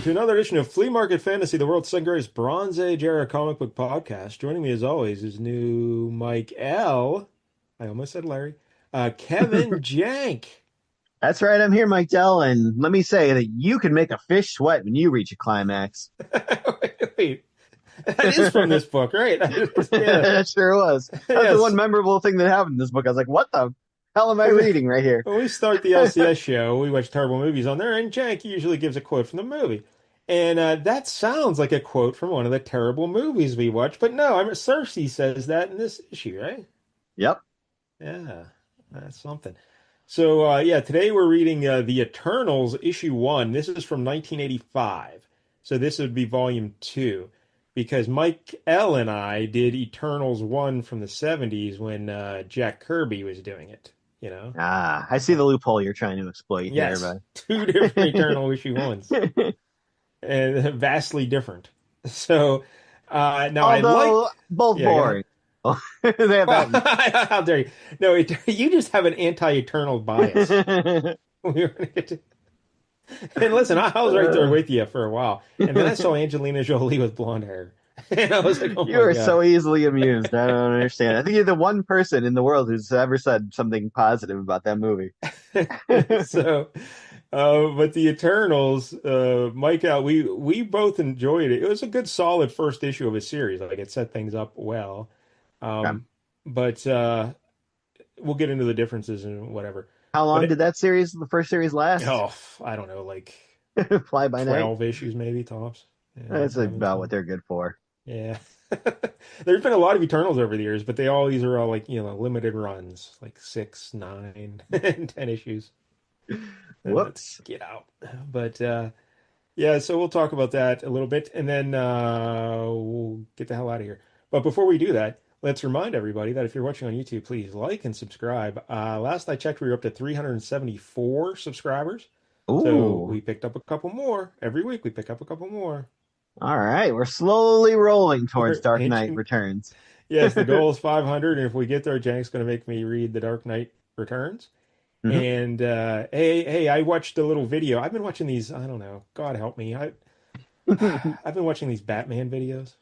welcome to another edition of Flea Market Fantasy, the world's second greatest Bronze Age era comic book podcast. Joining me as always is new Mike L. I almost said Larry. Kevin Jank. That's right, I'm here, Mike Dell, and let me say that you can make a fish sweat when you reach a climax. Wait, that is from this book, right? Yeah. That sure was. That's the one Yes. memorable thing that happened in this book. I was like, what the hell am I reading right here? When we start the LCS show, we watch terrible movies on there, and Jank usually gives a quote from the movie. And that sounds like a quote from one of the terrible movies we watch, but no, Cersei says that in this issue, right? Yep. Yeah, that's something. So, yeah, today we're reading The Eternals, issue 1. This is from 1985. So this would be volume 2. Because Mike L. and I did Eternals 1 from the 70s when Jack Kirby was doing it, you know? Ah, I see the loophole you're trying to exploit Yes, here, two different Eternal issue 1s. but And vastly different. So, now I although like... both Yeah, go ahead. boring. They have Well, that. how dare you? No, you just have an anti-Eternal bias. We were gonna get to... And listen, I was right there with you for a while, and then I saw Angelina Jolie with blonde hair, and I was like, "Oh You my are God!" so easily amused. I don't understand. I think you're the one person in the world who's ever said something positive about that movie. So, but the Eternals, Mike out. We both enjoyed it. It was a good, solid first issue of a series. Like it set things up well. Okay. But we'll get into the differences and whatever. How But long did the first series last? oh, I don't know, like Fly by night. 12 issues maybe tops. Yeah, That's 11, about 12. what they're good for. Yeah. There's been a lot of Eternals over the years, but these are all like, limited runs, like 6, 9, and 10 issues. And let's Whoops. get out. But yeah, so we'll talk about that a little bit and then we'll get the hell out of here. But before we do that, let's remind everybody that if you're watching on YouTube, please like and subscribe. Last I checked, we were up to 374 subscribers. So Ooh. we picked up a couple more. Every week we pick up a couple more. All right. We're slowly rolling towards We're Dark Knight inching. Returns. Yes, the goal is 500, and if we get there, Jank's going to make me read The Dark Knight Returns. Hmm. And hey, I watched a little video. I've been watching these. I don't know. God help me. I've been watching these Batman videos.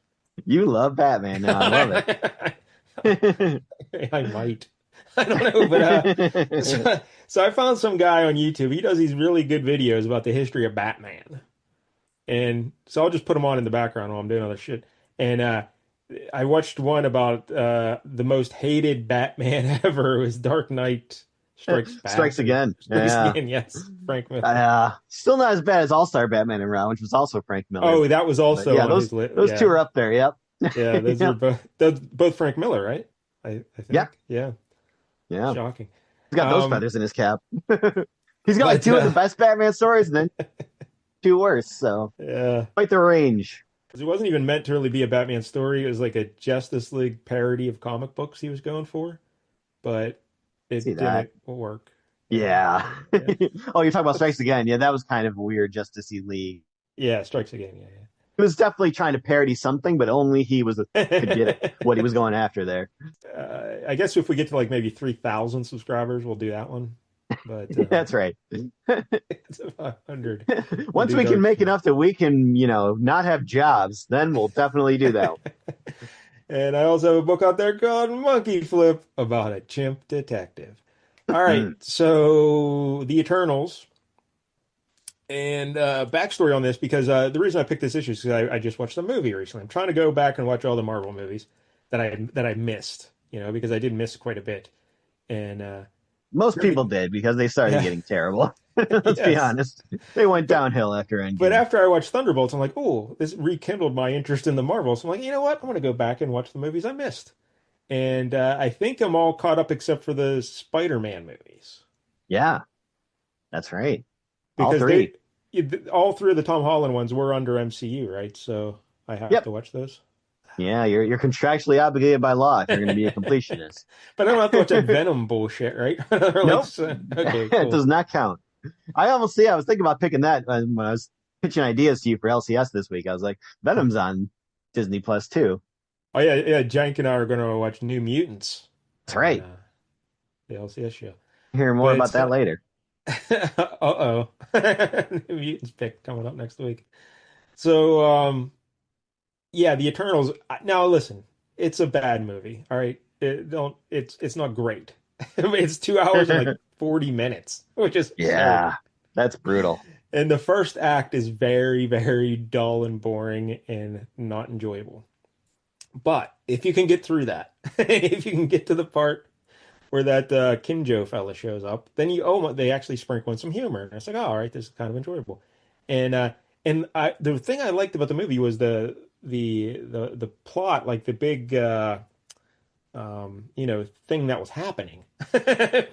You love Batman now. I love it. I might. I don't know, but so I found some guy on YouTube. He does these really good videos about the history of Batman, and so I'll just put them on in the background while I'm doing other shit. And I watched one about the most hated Batman ever. It was Dark Knight Strikes Back. Strikes Again. Strikes Yeah. Again, yes, Frank Miller. Still not as bad as All-Star Batman and Round, which was also Frank Miller. Oh, that was But also yeah, on his list. those Yeah, two are up there. Yep. yeah, those are Yep. both Frank Miller, right? I think. Yeah. Yeah, Yeah. shocking. He's got those Um, feathers in his cap. He's got like but two of the best Batman stories and then two worse. So yeah. quite the range. It wasn't even meant to really be a Batman story. It was like a Justice League parody of comic books he was going for, but it See that? didn't work. Yeah. Yeah, Oh, you're talking about Strikes Again. Yeah, that was kind of weird Justice League. yeah, Strikes Again. He was definitely trying to parody something, but only he could get it, Yeah, what he was going after there. I guess if we get to like maybe 3,000 subscribers, we'll do that one. But That's right. it's about 100. We'll Once do we can Dark make Knight. enough that we can, not have jobs, then we'll definitely do that. And I also have a book out there called Monkey Flip about a chimp detective. All right, Mm. so the Eternals. And backstory on this, because the reason I picked this issue is because I just watched the movie recently. I'm trying to go back and watch all the Marvel movies that I missed, because I did miss quite a bit. And Most people did because they started yeah, getting terrible. Let's be yes. honest. They went But downhill after but Endgame. after I watched Thunderbolts, I'm like, oh, this rekindled my interest in the Marvels. So I'm like, you know what? I'm going to go back and watch the movies I missed. And I think I'm all caught up except for the Spider-Man movies. Yeah, that's right. All Because three. all three of the Tom Holland ones were under MCU, right? So I have Yep. to watch those. Yeah, you're contractually obligated by law if you're going to be a completionist. But I don't have to watch that Venom bullshit, right? Or like, Nope. okay, It cool. does not count. I was thinking about picking that when I was pitching ideas to you for LCS this week. I was like, Venom's on Disney Plus too. Oh yeah, yeah. Jank and I are going to watch New Mutants That's on right. the LCS show. Hear more But about that later. Uh-oh. Mutants pick coming up next week. So, yeah, the Eternals. Now, listen, it's a bad movie. All right, it's not great. It's 2 hours and like 40 minutes, which is absurd. Yeah, that's brutal. And the first act is very, very dull and boring and not enjoyable. But if you can get through that, if you can get to the part where that Kinjo fella shows up, then they actually sprinkle in some humor, and it's like, oh, all right, this is kind of enjoyable. And the thing I liked about the movie was the plot, like the big thing that was happening,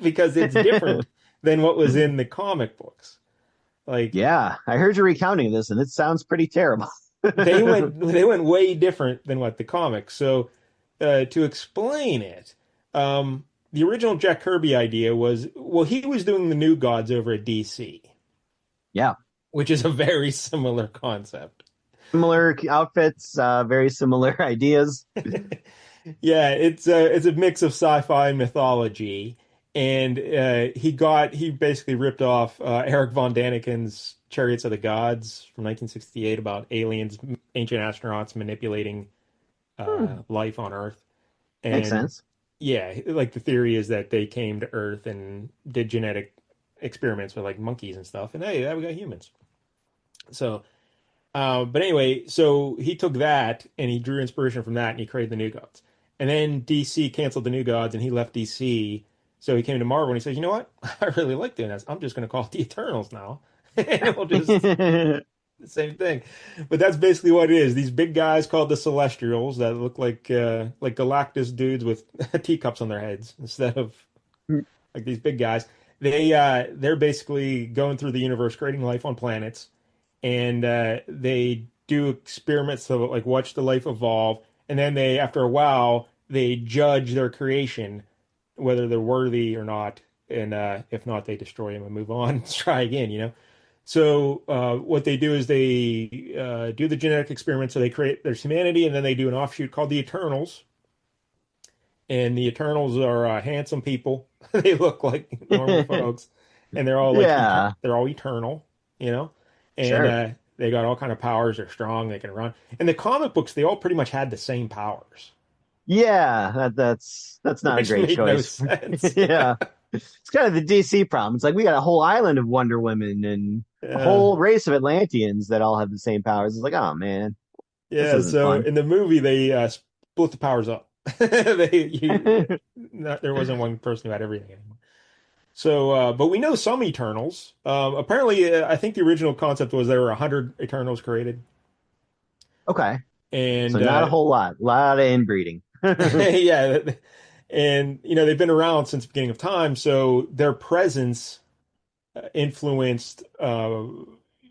because it's different than what was in the comic books. Like Yeah, I heard you recounting this, and it sounds pretty terrible. they went way different than what the comics. So to explain it, the original Jack Kirby idea was, well, he was doing the New Gods over at DC, Yeah, which is a very similar concept. similar outfits, very similar ideas. Yeah, it's a mix of sci-fi and mythology, and he basically ripped off Eric von Daniken's Chariots of the Gods from 1968 about aliens, ancient astronauts manipulating Hmm, life on Earth. makes And sense. yeah, like the theory is that they came to Earth and did genetic experiments with like monkeys and stuff, and hey, we got humans. So, but anyway, so he took that and he drew inspiration from that and he created the New Gods. And then DC canceled the New Gods and he left DC. So he came to Marvel and he said, you know what? I really like doing this. I'm just going to call it the Eternals now. And we'll just the same thing. But that's basically what it is. These big guys called the Celestials that look like Galactus dudes with teacups on their heads instead of like these big guys. They're basically going through the universe, creating life on planets, and they do experiments to like watch the life evolve, and then they, after a while, they judge their creation, whether they're worthy or not, and if not, they destroy them and move on, and try again. So what they do is they do the genetic experiment. So they create there's humanity, and then they do an offshoot called the Eternals. And the Eternals are handsome people. They look like normal folks, and they're all Yeah, they're all eternal, you know. And sure. they got all kind of powers. They're strong. They can run. In the comic books, they all pretty much had the same powers, Yeah, that's not a which great made no choice. sense. Yeah. It's kind of the DC problem. It's like we got a whole island of Wonder Women and a Yeah, whole race of Atlanteans that all have the same powers. It's like, oh man, this yeah. isn't So fun. in the movie, they split the powers up. There wasn't one person who had everything anymore. So, but we know some Eternals. Apparently, I think the original concept was there were 100 Eternals created, Okay, so and not a whole lot, a lot of inbreeding. yeah, and they've been around since the beginning of time, so their presence influenced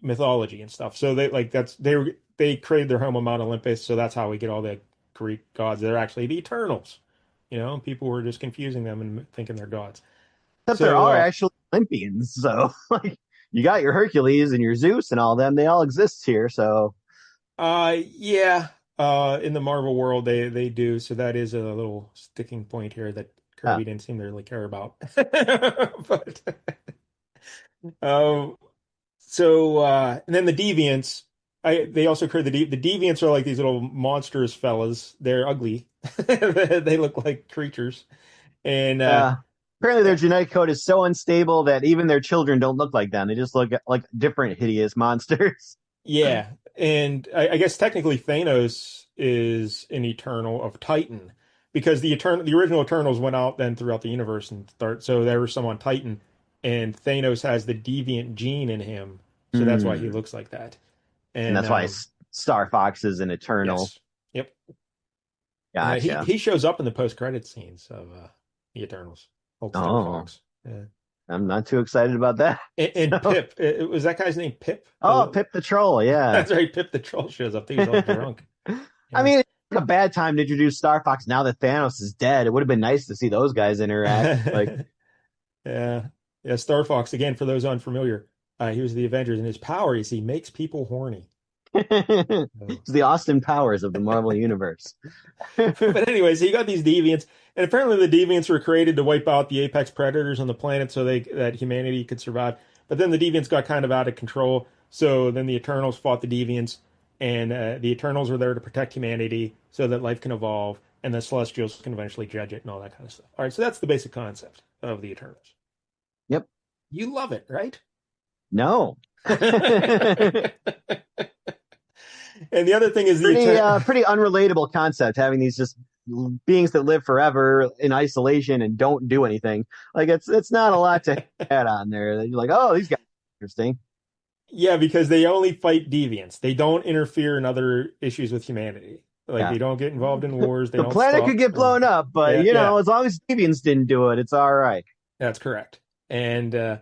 mythology and stuff. So they created their home on Mount Olympus, so that's how we get all the Greek gods. They're actually the Eternals. People were just confusing them and thinking they're gods. Except there So, are actually Olympians, so like you got your Hercules and your Zeus and all them. They all exist here. So yeah, in the Marvel world, they do. So that is a little sticking point here that uh, Kirby didn't seem to really care about. But um, and then the Deviants, they also created the Deviants are like these little monstrous fellas. They're ugly. They look like creatures, and uh, apparently their genetic code is so unstable that even their children don't look like them. They just look like different hideous monsters. yeah, and I guess technically Thanos is an Eternal of Titan because the original Eternals went out then throughout the universe and start. So there was some on Titan, and Thanos has the deviant gene in him, so that's why he Hmm. looks like that. And And that's why Star Fox is an eternal. yes, yep, he Gotcha. he shows up in the post credit scenes of the Eternals, old Star Oh, Fox. Yeah. I'm not too excited about that. And So, Pip, was that guy's name Pip? oh, Pip the Troll. Yeah. That's right. Pip the Troll shows up. He's all drunk. I Yeah. mean, it's like a bad time to introduce Star Fox now that Thanos is dead. It would have been nice to see those guys interact. Like, Yeah. Yeah. Star Fox, again, for those unfamiliar, he was the Avengers, and his power is he makes people horny. So. It's the Austin Powers of the Marvel universe. But anyway, so you got these deviants, and apparently the deviants were created to wipe out the apex predators on the planet so that humanity could survive. But then the deviants got kind of out of control, so then the Eternals fought the deviants, and the Eternals were there to protect humanity so that life can evolve, and the Celestials can eventually judge it and all that kind of stuff. All right, so that's the basic concept of the Eternals. Yep. You love it, right? No. And the other thing is the Pretty Eternals. pretty unrelatable concept, having these just beings that live forever in isolation and don't do anything. Like it's not a lot to add on there. You're like, oh, these guys are interesting. Yeah, because they only fight deviants. They don't interfere in other issues with humanity. Like Yeah. they don't get involved in wars. They The don't planet could stop. get blown up, but Yeah, yeah, as long as Deviants didn't do it, it's all right. that's correct. And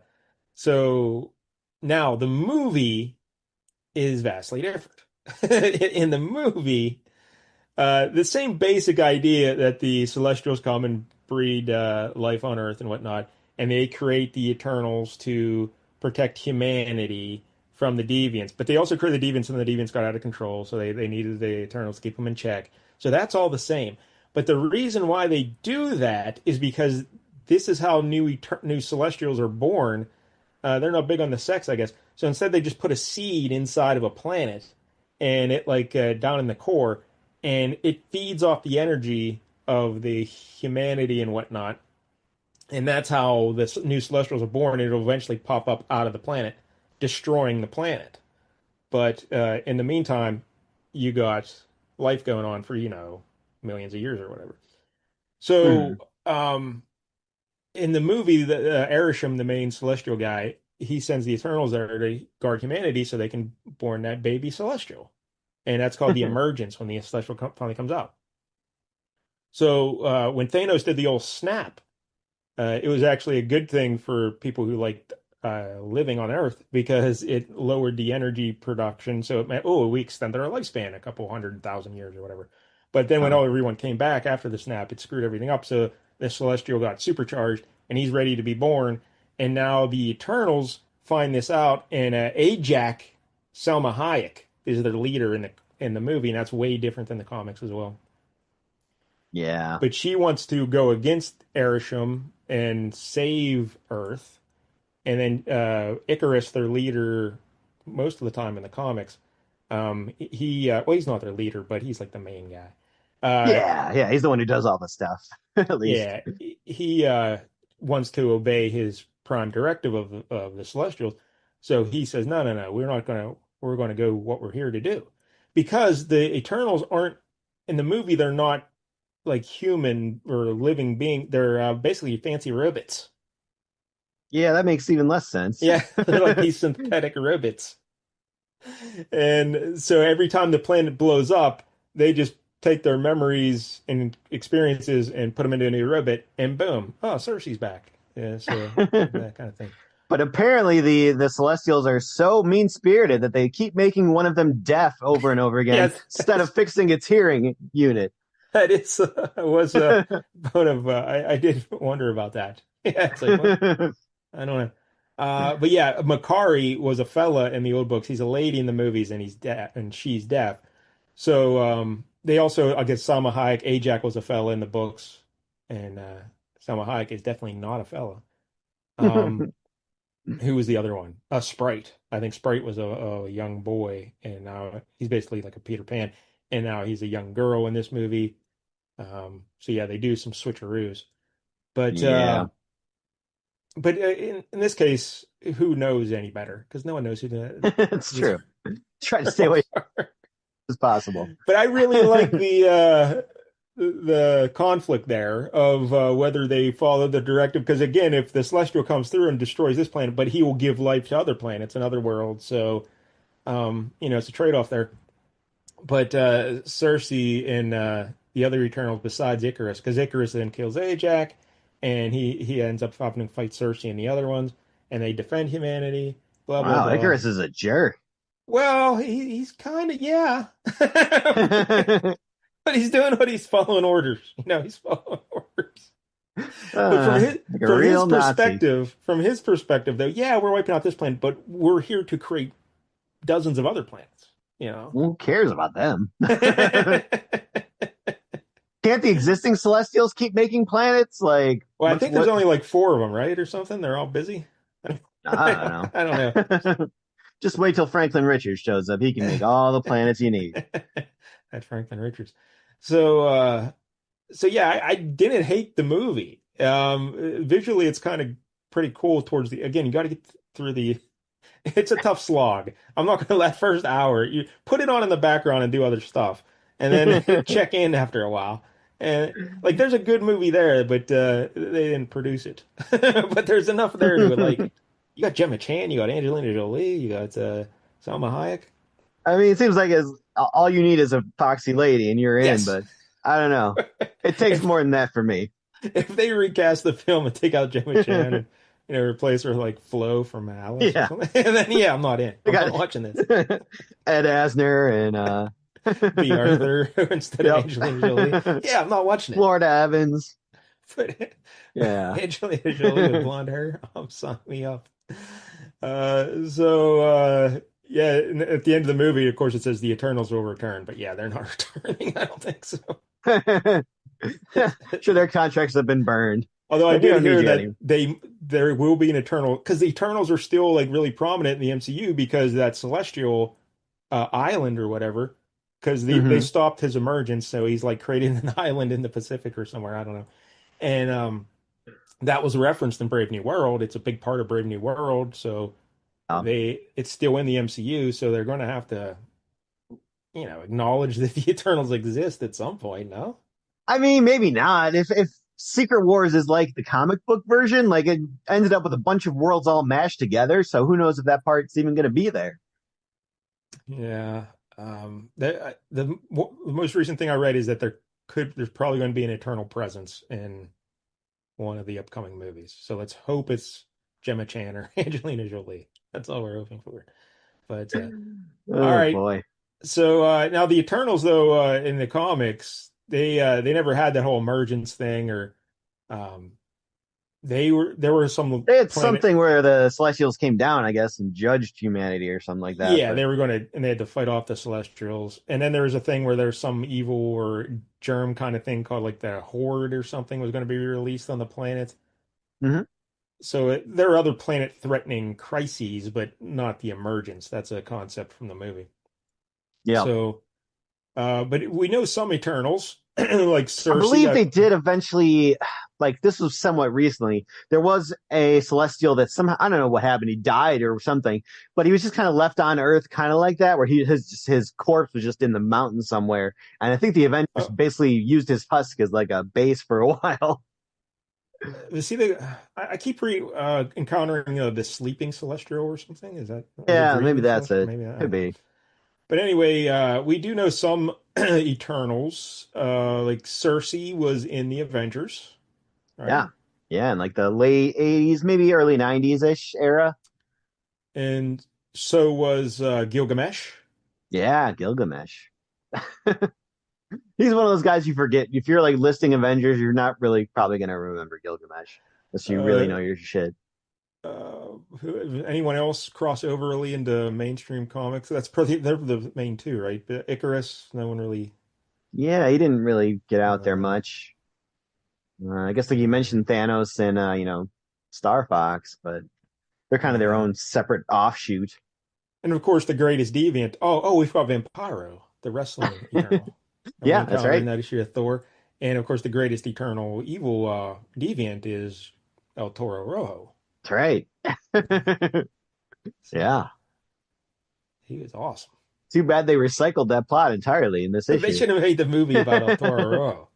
so now the movie is vastly different. In the movie, the same basic idea that the Celestials come and breed life on Earth and whatnot, and they create the Eternals to protect humanity from the Deviants. But they also created the Deviants, and the Deviants got out of control, so they needed the Eternals to keep them in check. So that's all the same. But the reason why they do that is because this is how new Celestials are born. They're not big on the sex, I guess. So instead, they just put a seed inside of a planet, and it like down in the core, and it feeds off the energy of the humanity and whatnot. And that's how the new Celestials are born. It'll eventually pop up out of the planet, destroying the planet. But in the meantime, you got life going on for millions of years or whatever. Hmm. So in the movie, the Arishem, the main celestial guy, he sends the Eternals there to guard humanity so they can born that baby celestial, and that's called the emergence when the celestial finally comes out. So when Thanos did the old snap, it was actually a good thing for people who liked living on Earth because it lowered the energy production. So it meant, oh, we extended our lifespan a couple 100,000 years or whatever. But then when Huh. everyone came back after the snap, it screwed everything up. So the Celestial got supercharged and he's ready to be born. And now the Eternals find this out, and Ajak, Selma Hayek, is their leader in the movie, and that's way different than the comics as well. Yeah. But she wants to go against Erisham and save Earth, and then Ikarus, their leader, most of the time in the comics, well, he's not their leader, but he's like the main guy. Uh, Yeah. Yeah. He's the one who does all the stuff, at least. yeah, he wants to obey his prime directive of the Celestials, so he says, no, no, no, we're gonna go what we're here to do, because the Eternals aren't in the movie. They're not like human or living being. They're basically fancy robots. Yeah, that makes even less sense. Yeah, they're like these synthetic robots. And so every time the planet blows up, they just take their memories and experiences and put them into a new robot, and boom, oh, Cersei's back. Yeah, so that kind of thing. But apparently the Celestials are so mean-spirited that they keep making one of them deaf over and over again Yes, instead of fixing its hearing unit. that is was one of I did wonder about that. Yeah, it's like what I don't know. But yeah, Makari was a fella in the old books. He's a lady in the movies, and he's deaf, and she's deaf. So they also, I guess, Salma Hayek, Ajak was a fella in the books, and Salma Hayek is definitely not a fella. Um, who was the other one? Sprite. I think Sprite was a young boy, and now he's basically like a Peter Pan, and now he's a young girl in this movie. So yeah, they do some switcheroos, but Yeah, in this case, who knows any better? Because no one knows who it's the true. Try to stay away Eternals as are. possible. But I really like the conflict there of whether they follow the directive. Because again, if the Celestial comes through and destroys this planet, but he will give life to other planets and other worlds, so it's a trade-off there. But Cersei and the other Eternals besides Icarus, because Icarus then kills Ajax, and he ends up having to fight Cersei and the other ones, and they defend humanity. Blah blah Wow, blah. Icarus is a jerk. Well, he's kind of, yeah. But he's doing what he's following orders. He's following orders. But Like a real Nazi. from his perspective though, yeah, we're wiping out this planet, but we're here to create dozens of other planets. you know. Who cares about them? Well, Can't the existing Celestials keep making planets? Like, I think there's what? only like four of them, right, or something. They're all busy. I I don't know. don't know. Just wait till Franklin Richards shows up. He can make all the planets you need. At Franklin Richards. So, so yeah, I didn't hate the movie. Visually, it's kind of pretty cool towards the, again, you got to get through the, it's a tough slog. I'm not going to let first hour, you put it on in the background and do other stuff and then check in after a while. And like, there's a good movie there, but they didn't produce it. But there's enough there to like, you got Gemma Chan, you got Angelina Jolie, you got Salma Hayek. I mean, it seems like as all you need is a foxy lady and you're in, Yes. but I don't know. It takes If more than that for me. if they recast the film and take out Gemma Chan and replace her with like Flo from Alice or Yeah, something, and then yeah, I'm not in. I I'm not got watching this. Ed Asner and Be Arthur instead of yep, Angelina Jolie. Yeah, I'm not watching it. Florida Evans. But Yeah. Angelina Jolie with blonde hair, sign me up. Yeah, and at the end of the movie, of course, it says the Eternals will return, but yeah, they're not returning. I don't think so. Sure, their contracts have been burned. Although I Like we did don't need hear you that anymore. there will be an Eternal because the Eternals are still like really prominent in the MCU because that Celestial island or whatever, because they Hmm. stopped his emergence, so he's like created an island in the Pacific or somewhere, I don't know. And that was referenced in Brave New World. It's a big part of Brave New World, so it's still in the MCU, so they're going to have to, acknowledge that the Eternals exist at some point, no? I mean, maybe not. If Secret Wars is like the comic book version, like it ended up with a bunch of worlds all mashed together. So who knows if that part's even going to be there? Yeah. The most recent thing I read is that there's probably going to be an Eternal presence in one of the upcoming movies. So let's hope it's Gemma Chan or Angelina Jolie. That's all we're hoping for. But all Oh right. boy. So now the Eternals, though, in the comics, they never had that whole emergence thing, or um, there were some It's planet. something where the Celestials came down, I guess, and judged humanity or something like that. Yeah, But they were going to, and they had to fight off the Celestials. And then there was a thing where there's some evil or germ kind of thing called like the Horde or something was going to be released on the planet. mhm. So there are other planet-threatening crises, but not the emergence. That's a concept from the movie. Yeah. So, but we know some Eternals, like I Cersei. believe they did eventually, like this was somewhat recently. There was a celestial that somehow I don't know what happened. He died or something, but he was just kind of left on Earth, kind of like that, where his corpse was just in the mountain somewhere. And I think the Avengers Uh, basically used his husk as like a base for a while. see, I keep encountering the sleeping Celestial or something. Is that or the Yeah, maybe dreaming that's Celestial? it. Maybe I Could don't know. be. But anyway, we do know some Eternals. Like Cersei was in the Avengers, right? Yeah, yeah, in like the late '80s, maybe early '90s ish era. And so was Gilgamesh. Yeah, Gilgamesh. He's one of those guys you forget. If you're like listing Avengers, you're not really probably gonna remember Gilgamesh unless you really Uh, know your shit. Anyone else cross over really into mainstream comics? That's probably they're the main two, right? But Icarus, no one really. Yeah, he didn't really get out there Uh, much. I guess like you uh, mentioned Thanos and Star Fox, but they're kind of their yeah, own separate offshoot. and of course the greatest deviant. Oh, we've got Vampiro, the wrestling Eternal. We Yeah, that's encountered in right. that issue of Thor, and of course the greatest Eternal evil deviant is El Toro Rojo. That's right. So Yeah. he was awesome. Too bad they recycled that plot entirely in this They issue. should have made the movie about El Toro That Rojo.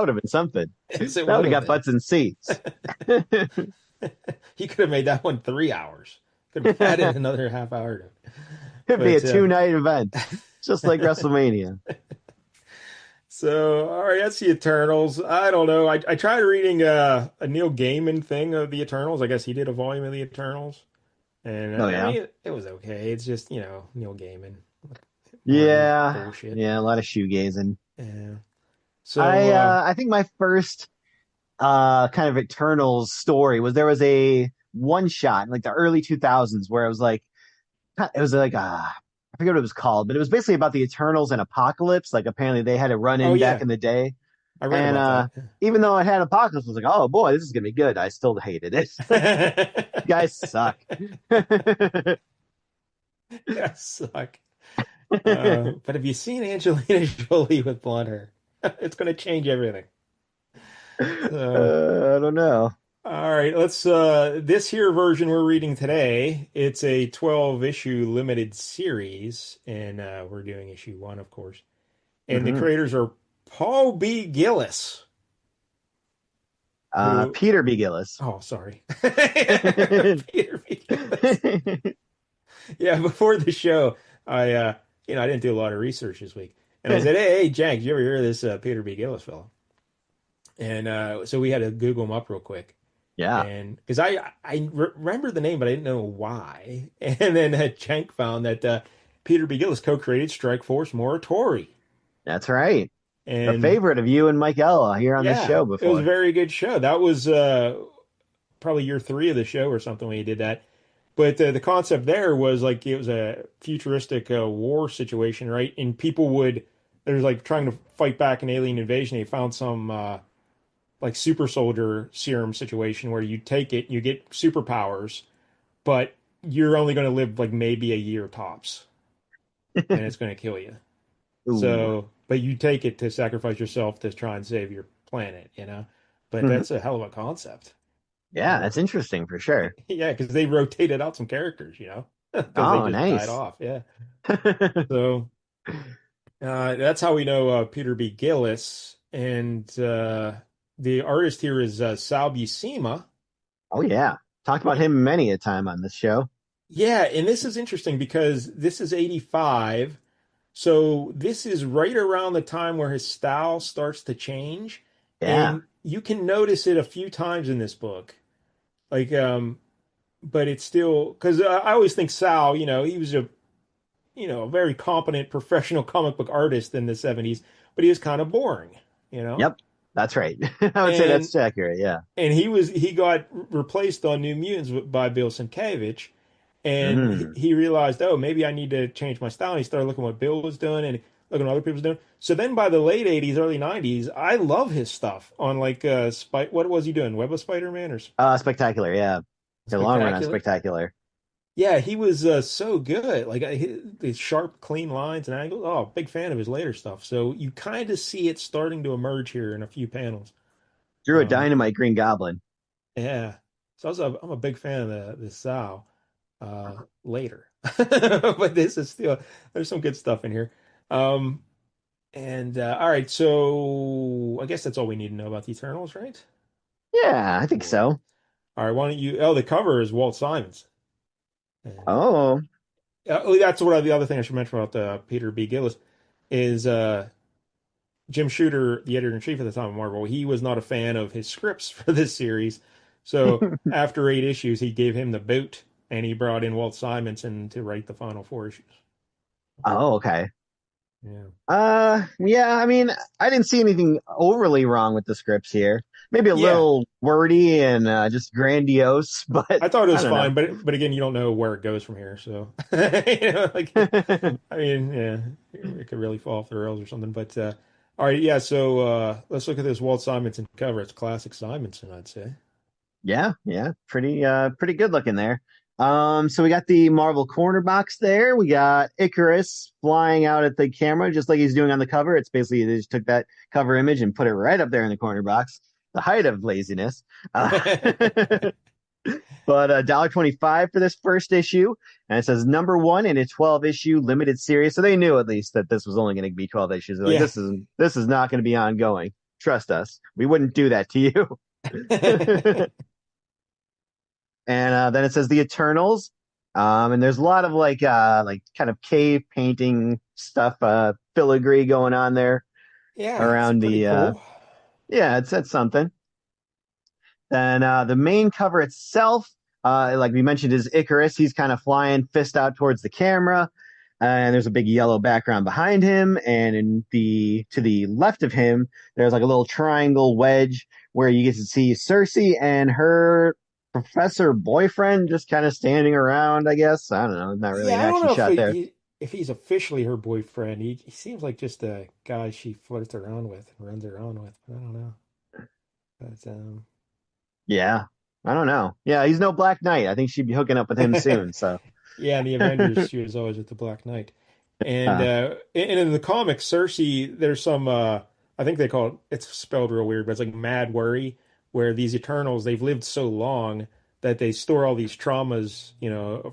would have been something. Yes, it That would would have have got been. butts and seats. Could He could have made that one 3 hours. Could have added another half hour to it. be a But two-night event, just like WrestleMania. so all right, that's the Eternals. I don't know. I tried reading a Neil Gaiman thing of the Eternals. I guess he did a volume of the Eternals, and Oh I yeah. mean it was okay. It's just Neil Gaiman, more of his Yeah. bullshit. Yeah, a lot of shoegazing. Yeah. So I think my first kind of Eternals story was there was a one shot in like the early 2000s where it was like I forget what it was called, but it was basically about the Eternals and Apocalypse. Like apparently they had a run Oh in back yeah, in the day. I read And about that. even though it had Apocalypse, I was like, oh boy, this is gonna be good. I still hated it. You guys suck. Yeah, suck. But have you seen Angelina Jolie with blonde hair? It's going to change everything. So, I don't know. all right, let's this here version we're reading today, it's a 12 issue limited series, and we're doing issue 1, of course. And the Hmm. creators are Paul B. Gillis, who Peter B. Gillis. oh, sorry. Peter B. Gillis. Yeah, before the show, I didn't do a lot of research this week. And I said, hey, Jank, you ever hear of this Peter B. Gillis fellow? And so we had to Google him up real quick. Yeah, And because remember the name, but I didn't know why. And then Jank found that Peter B. Gillis co-created Strike Force Morituri. that's right. A And favorite of you and Mike Ella here on this yeah, show it was a before. very good show. That was probably year 3 of the show or something when he did that. But the concept there was like it was a futuristic war situation, right? And people would there's like trying to fight back an alien invasion. They found some like super soldier serum situation where you take it, you get superpowers, but you're only going to live like maybe a year tops, and it's going to kill you. Ooh. So, but you take it to sacrifice yourself to try and save your planet, you know? But Mhm. that's a hell of a concept. Yeah, that's interesting for sure. Yeah, because they rotated out some characters, because they Oh, just died nice. off. Yeah. So that's how we know Peter B. Gillis. And the artist here is Sal Buscema. Oh yeah. Talked about him many a time on this show. Yeah, and this is interesting because this is 85. So this is right around the time where his style starts to change. Yeah. And you can notice it a few times in this book. Like, but it's still because I always think Sal, he was a very competent professional comic book artist in the 70s, but he was kind of boring. Yep. That's right. I would say And that's accurate. Yeah. he got replaced on New Mutants by Bill Sienkiewicz, and Hmm. he realized, oh, maybe I need to change my style. And he started looking what Bill was doing and looking what other people was doing. So then by the late 80s, early 90s, I love his stuff on like what was he doing? Web of Spider-Man or Spectacular. Yeah. The long run on Spectacular? Spectacular. Yeah, he was so good. Like his sharp, clean lines and angles. Oh, big fan of his later stuff. So you kind of see it starting to emerge here in a few panels. Drew a Um, dynamite Green Goblin. yeah. So I'm a big fan of the Sal later, but this is still there's some good stuff in here. Um, and all right, so I guess that's all we need to know about the Eternals, right? Yeah, I think Cool. so. All right, why don't you? Oh, the cover is Walt Simons. And Oh. that's what the other thing I should mention about Peter B. Gillis is Jim Shooter, the editor in chief at the time of Marvel. He was not a fan of his scripts for this series, so after 8 issues, he gave him the boot, and he brought in Walt Simonson to write the final 4 issues. Oh, okay. Yeah, Yeah, I mean, I didn't see anything overly wrong with the scripts here. Maybe a yeah. little wordy and just grandiose, but I thought it I was don't know. fine, but again, you don't know where it goes from here, so like I mean, yeah, it could really fall off the rails or something. But all right, yeah. So let's look at this Walt Simonson cover. It's classic Simonson, I'd say. Yeah, yeah, pretty good looking there. So we got the Marvel corner box there. We got Ikarus flying out at the camera just like he's doing on the cover. It's basically they just took that cover image and put it right up there in the corner box. The height of laziness. But $1.25 for this first issue, and it says number 1 in a 12 issue limited series. So they knew at least that this was only going to be 12 issues. They're like, Yeah. this is not going to be ongoing. Trust us, we wouldn't do that to you. And then it says the Eternals. And there's a lot of like kind of cave painting stuff, filigree going on there Yeah, it's around pretty the cool. yeah, it's something. Then the main cover itself, like we mentioned, is Ikarus. He's kind of flying fist out towards the camera, and there's a big yellow background behind him. And to the left of him, there's like a little triangle wedge where you get to see Cersei and her professor boyfriend just kind of standing around. I guess I don't know, not really Yeah, an I don't action know if shot there. if he's officially her boyfriend, he seems like just a guy she flirts around with and runs around with. I don't know. But Yeah. I don't know. Yeah, he's no Black Knight. I think she'd be hooking up with him soon. So, yeah, in the Avengers, she was always with the Black Knight. And uh, in the comics, Cersei, there's some I think they call it's spelled real weird, but it's like mad worry, where these Eternals, they've lived so long that they store all these traumas,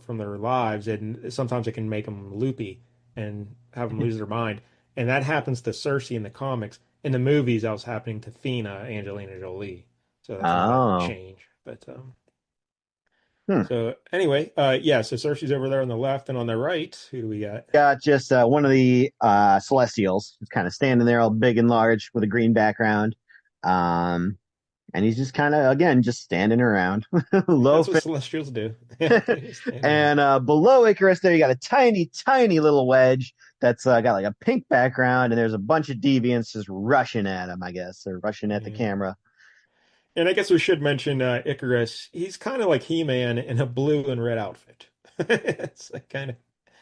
from their lives, and sometimes it can make them loopy and have them lose their mind. And that happens to Cersei in the comics. In the movies, that was happening to Thena, Angelina Jolie. So that's another oh, change. But hmm. so anyway, yeah, so Cersei's over there on the left, and on the right, who do we got? Got just one of the Celestials, just kind of standing there, all big and large, with a green background. Um, and he's just kind of again just standing around, low That's what fit. Celestials do. Yeah, they just stand around. And below Icarus, there you got a tiny, tiny little wedge that's got like a pink background, and there's a bunch of deviants just rushing at him, I guess, or rushing at the Yeah. camera. And I guess we should mention Ikarus. He's kind of like He-Man in a blue and red outfit. It's like kind of,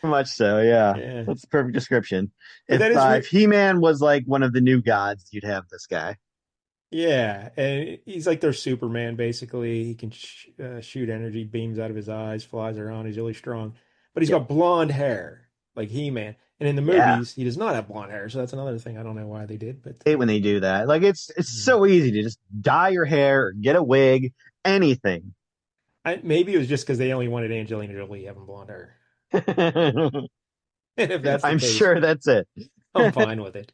Much so, yeah. yeah. That's the perfect description. But that is If weird. He-Man was like one of the new gods, you'd have this guy. Yeah, and he's like their Superman basically. He can shoot energy beams out of his eyes, flies around. He's really strong, but he's Yep. got blonde hair like He-Man. And in the Yeah. movies, he does not have blonde hair, so that's another thing. I don't know why they did, but Hate when they do that. Like it's hmm. so easy to just dye your hair or get a wig, anything. Maybe it was just because they only wanted Angelina Jolie having blonde hair. And if that's the I'm case, sure that's it. I'm fine with it.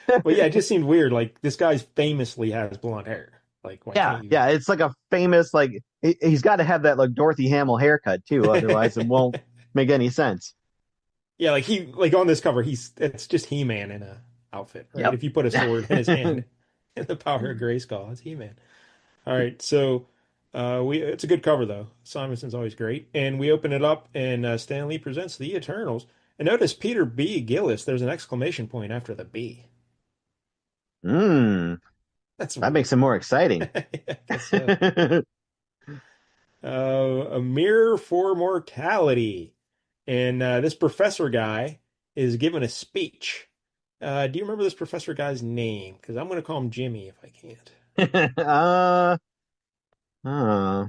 But yeah, it just seemed weird. Like this guy famously has blonde hair. Like, why Yeah, can't you? yeah, it's like a famous like he's got to have that like Dorothy Hamill haircut too, otherwise it won't make any sense. Yeah, like like on this cover, it's just He-Man in a outfit, right? Yep. If you put a sword in his hand in the power of Grayskull, it's He-Man. All right, so we it's a good cover though. Simonson's always great, and we open it up, and Stan Lee presents the Eternals. And notice Peter B. Gillis. There's an exclamation point after the B. Mm, That's that makes weird. it more exciting. I guess so. A mirror for mortality. And this professor guy is giving a speech. Do you remember this professor guy's name? Because I'm going to call him Jimmy if I can't. uh, uh,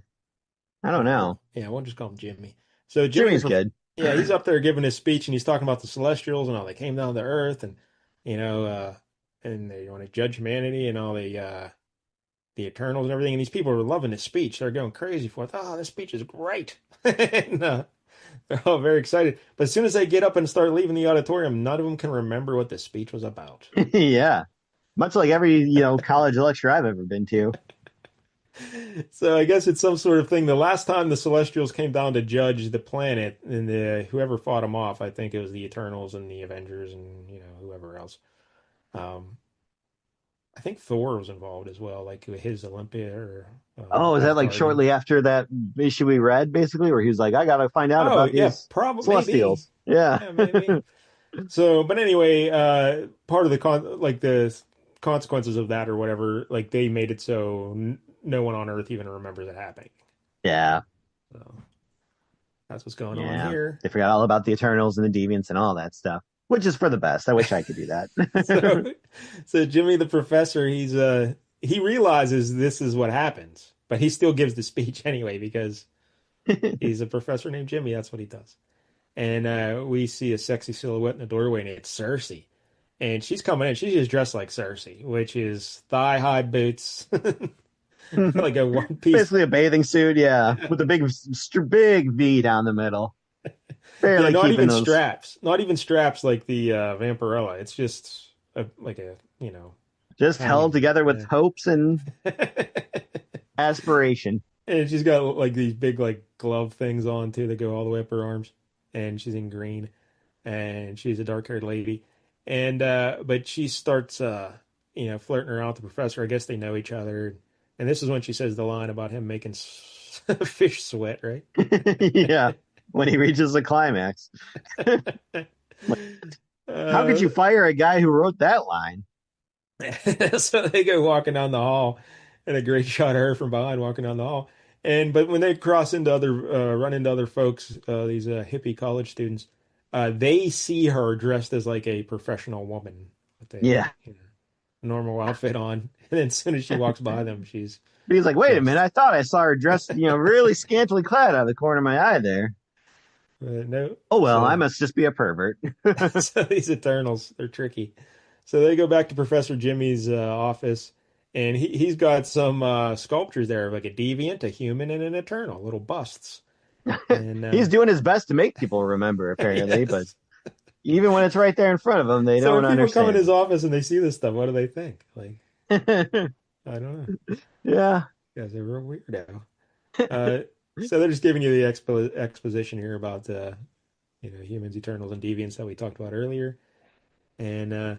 I don't know. Yeah, we'll just call him Jimmy. So Jimmy, Jimmy's good. yeah, he's up there giving his speech, and he's talking about the Celestials and how they came down to Earth, and you know, uh, and they want to judge humanity and all the Eternals and everything. And these people are loving this speech. They're going crazy for it. Oh, this speech is great. And, they're all very excited. But as soon as they get up and start leaving the auditorium, none of them can remember what the speech was about. Yeah. Much like every, college lecture I've ever been to. So I guess it's some sort of thing. The last time the Celestials came down to judge the planet, and whoever fought them off, I think it was the Eternals and the Avengers and whoever else. Um, I think Thor was involved as well, like his Olympia or Oh, is that like Asgardian. shortly after that issue we read, basically, where he was like, I gotta find out Oh about yeah, these probably maybe. Celestials. Yeah. Yeah, maybe. So, but anyway, part of the consequences of that or whatever, like they made it so no one on Earth even remembers it happening. Yeah. So that's what's going on Yeah. here. They forgot all about the Eternals and the Deviants and all that stuff, which is for the best. I wish I could do So, that. so Jimmy the professor, he realizes this is what happens, but he still gives the speech anyway because he's a professor named Jimmy. That's what he does. And we see a sexy silhouette in the doorway, and it's Cersei. And she's coming in. She's just dressed like Cersei, which is thigh-high boots, like a one-piece. Basically a bathing suit, yeah, with a big V down the middle, Yeah, barely not keeping even those, straps. Not even straps like the Vampirella. It's just like a, just held hanging. together with Yeah. hopes and aspiration. And she's got like these big like glove things on too that go all the way up her arms. And she's in green. And she's a dark-haired lady. And but she starts flirting around with the professor. I guess they know each other. And this is when she says the line about him making fish sweat, right? Yeah, when he reaches the climax. Like, how could uh, you fire a guy who wrote that line? so they go walking down the hall, and a great shot of her from behind walking down the hall. And but when they run into other folks, these hippie college students, they see her dressed as like a professional woman with a Yeah. normal outfit on, and then as soon as she walks by them, she's But he's like, wait a minute, dressed. I thought I saw her dressed, really scantily clad out of the corner of my eye there. No, Oh well, I so must just be a pervert. so these Eternals, they're tricky. So they go back to Professor Jimmy's office, and he's got some sculptures there, like a deviant, a human, and an Eternal, little busts. And He's doing his best to make people remember, apparently, but yes. even when it's right there in front of them, they So don't when people come in understand. his office and they see this stuff, what do they think? Like, I don't know. Yeah. Guys are real weirdo. Uh, so they're just giving you the exposition here about humans, Eternals, and Deviants that we talked about earlier, and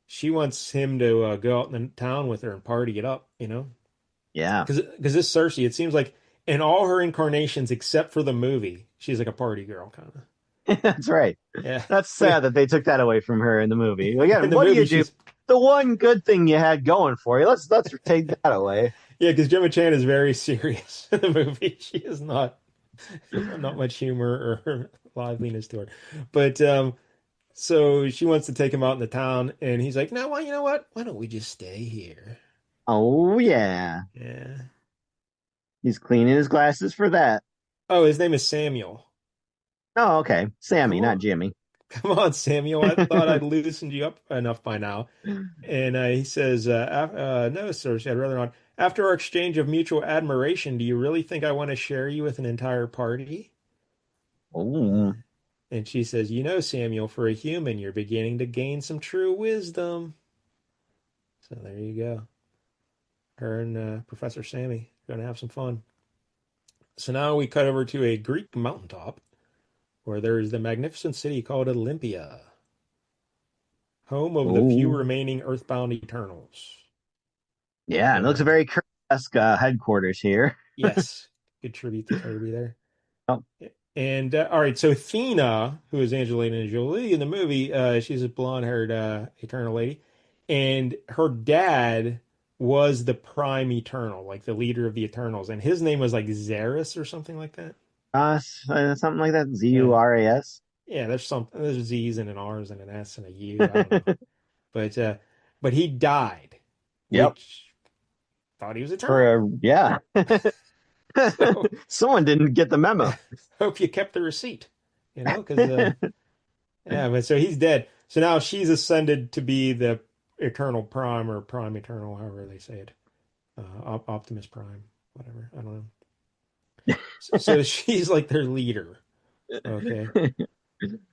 she wants him to go out in the town with her and party it up, Yeah. because this Cersei, it seems like in all her incarnations except for the movie, she's like a party girl kind of. That's right. Yeah, That's but sad that they took that away from her in the movie. in Again, the what do you movie do? she's The one good thing you had going for you. Let's take that away. yeah, because Gemma Chan is very serious in the movie. She is not much humor or liveliness to her, but so she wants to take him out in the town, and he's like, "No, well, you know what? Why don't we just stay here?" Oh yeah. Yeah. He's cleaning his glasses for that. Oh, his name is Samuel. Oh, okay. Come Sammy, not on, Jimmy. come on, Samuel. I thought I'd loosened you up enough by now. And he says, "No, sir, I'd rather not." After our exchange of mutual admiration, do you really think I want to share you with an entire party? Oh, And she says, Samuel, for a human, you're beginning to gain some true wisdom. So there you go. Her and Professor Sammy going to have some fun. So now we cut over to a Greek mountaintop where there is the magnificent city called Olympia, home of the few oh. remaining Earthbound Eternals. Yeah, and it looks a And very Kirby-esque headquarters here. yes, good tribute to Kirby there. Oh, And all right, so Thena, who is Angelina Jolie in the movie, she's a blonde-haired Eternal lady, and her dad was the Prime Eternal, like the leader of the Eternals, and his name was like Zaris or something like that. something like that. Yeah, Zuras. yeah. There's Z's and an R's and an S and a U. I don't know, but he died, Yep. which thought he was Eternal. For yeah. So Someone didn't get the memo. hope you kept the receipt, because yeah, but so he's dead. So now she's ascended to be the Eternal Prime or Prime Eternal, however they say it. Optimus Prime, whatever. I don't know. So she's like their leader. Okay.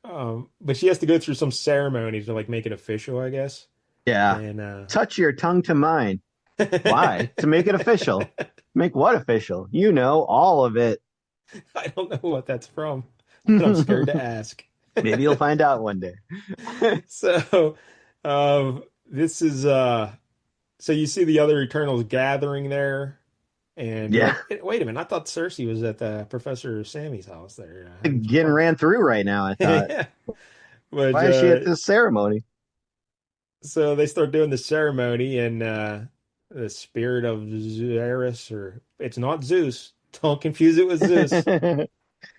But she has to go through some ceremony to like make it official, I guess. Yeah. And Touch your tongue to mine. Why? To make it official. Make what official? All of it. I don't know what that's from, but I'm scared to ask. Maybe you'll find out one day. So, this is so you see the other Eternals gathering there, and you're Yeah. like, wait a minute, I thought Cersei was at the Professor Sammy's house there having some Getting fun. ran through right now, I thought. Yeah, but Why is she at this ceremony? so they start doing the ceremony, and the spirit of Zeus, or it's not Zeus. Don't confuse it with Zeus.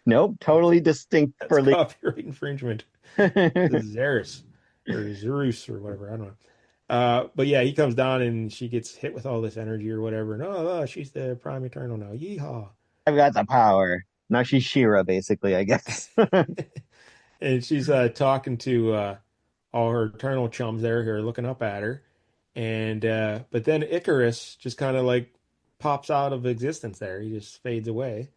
Nope, That's totally distinct that's for legal. copyright infringement. Zeus or Zeus or whatever. I don't know. But yeah, he comes down and she gets hit with all this energy or whatever. And she's the Prime Eternal now. Yeehaw. I've got the power. Now she's Shira, basically, I guess. And she's talking to all her Eternal chums there who are looking up at her. And but then Ikarus just kind of like pops out of existence there. He just fades away.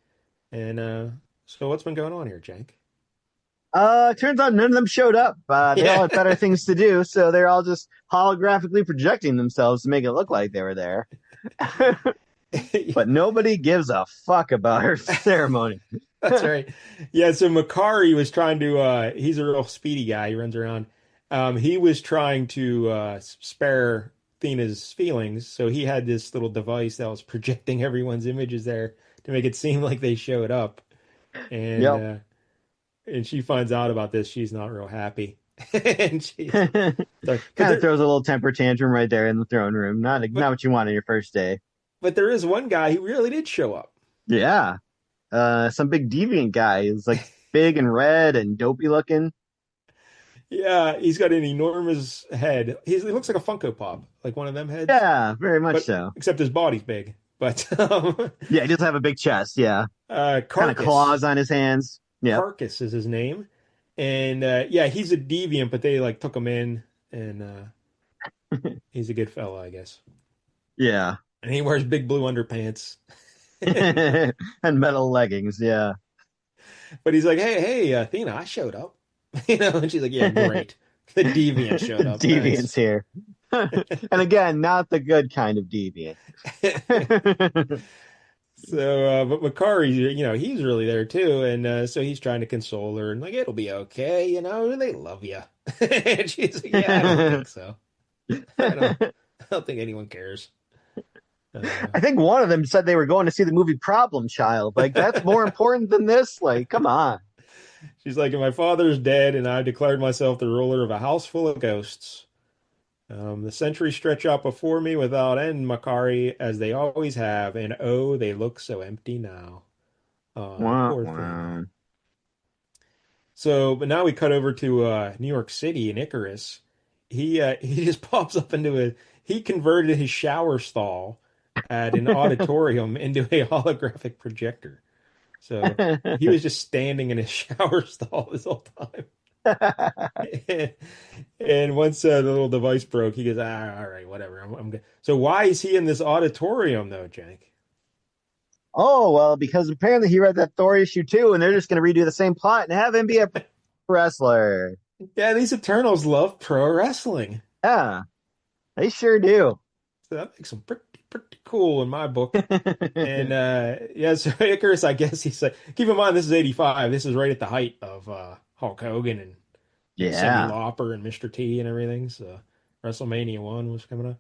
And so what's been going on here, Jake? Turns out none of them showed up. They all Yeah. had better things to do, so they're all just holographically projecting themselves to make it look like they were there. But nobody gives a fuck about her ceremony. That's right. Yeah, so Makari was trying to he's a real speedy guy. He runs around. He was trying to spare Thena's feelings, so he had this little device that was projecting everyone's images there to make it seem like they showed up. And Yep. uh and she finds out about this. She's not real happy. And she's Kind sorry. of throws a little temper tantrum right there in the throne room. Not what you want on your first day. But there is one guy who really did show up. Yeah. Some big deviant guy is like big and red and dopey looking. Yeah, he's got an enormous head. He looks like a Funko Pop, like one of them heads, Yeah, very much but so. except his body's big. But Yeah, he does have a big chest. Yeah, kind of Carcass, claws on his hands. Yep. Carcass is his name, and yeah, he's a deviant, but they like took him in, and he's a good fella, I guess. Yeah. And he wears big blue underpants. And And metal leggings. Yeah. but he's like, hey, Thena, I showed up. And she's like, yeah, great. The deviant showed up. Thanks. Deviants here. And again, not the good kind of deviant. So, but Makari, he's really there too, and so he's trying to console her, and like, it'll be okay, they love you. And she's like, yeah, I don't think so. I don't, I don't think anyone cares. I think one of them said they were going to see the movie Problem Child. Like, that's more important than this? Like, come on. She's like, my father's dead, and I declared myself the ruler of a house full of ghosts. The centuries stretch out before me without end, Makari, as they always have, and oh, they look so empty now. Wah, Poor Thena. wah. So, but now we cut over to New York City and Ikarus. He just pops up he converted his shower stall at an auditorium into a holographic projector. So he was just standing in his shower stall this whole time. And once the little device broke, he goes, all right, whatever. I'm good. So why is he in this auditorium though, Jank? Oh, well, because apparently he read that Thor issue too, and they're just going to redo the same plot and have him be a wrestler. Yeah, these Eternals love pro wrestling. Yeah, they sure do. So that makes them pretty cool in my book. And yeah, so Icarus, I guess he's like, keep in mind this is 85. This is right at the height of Hulk Hogan and Cyndi Yeah. Lauper and Mr. T and everything. So WrestleMania 1 was coming up.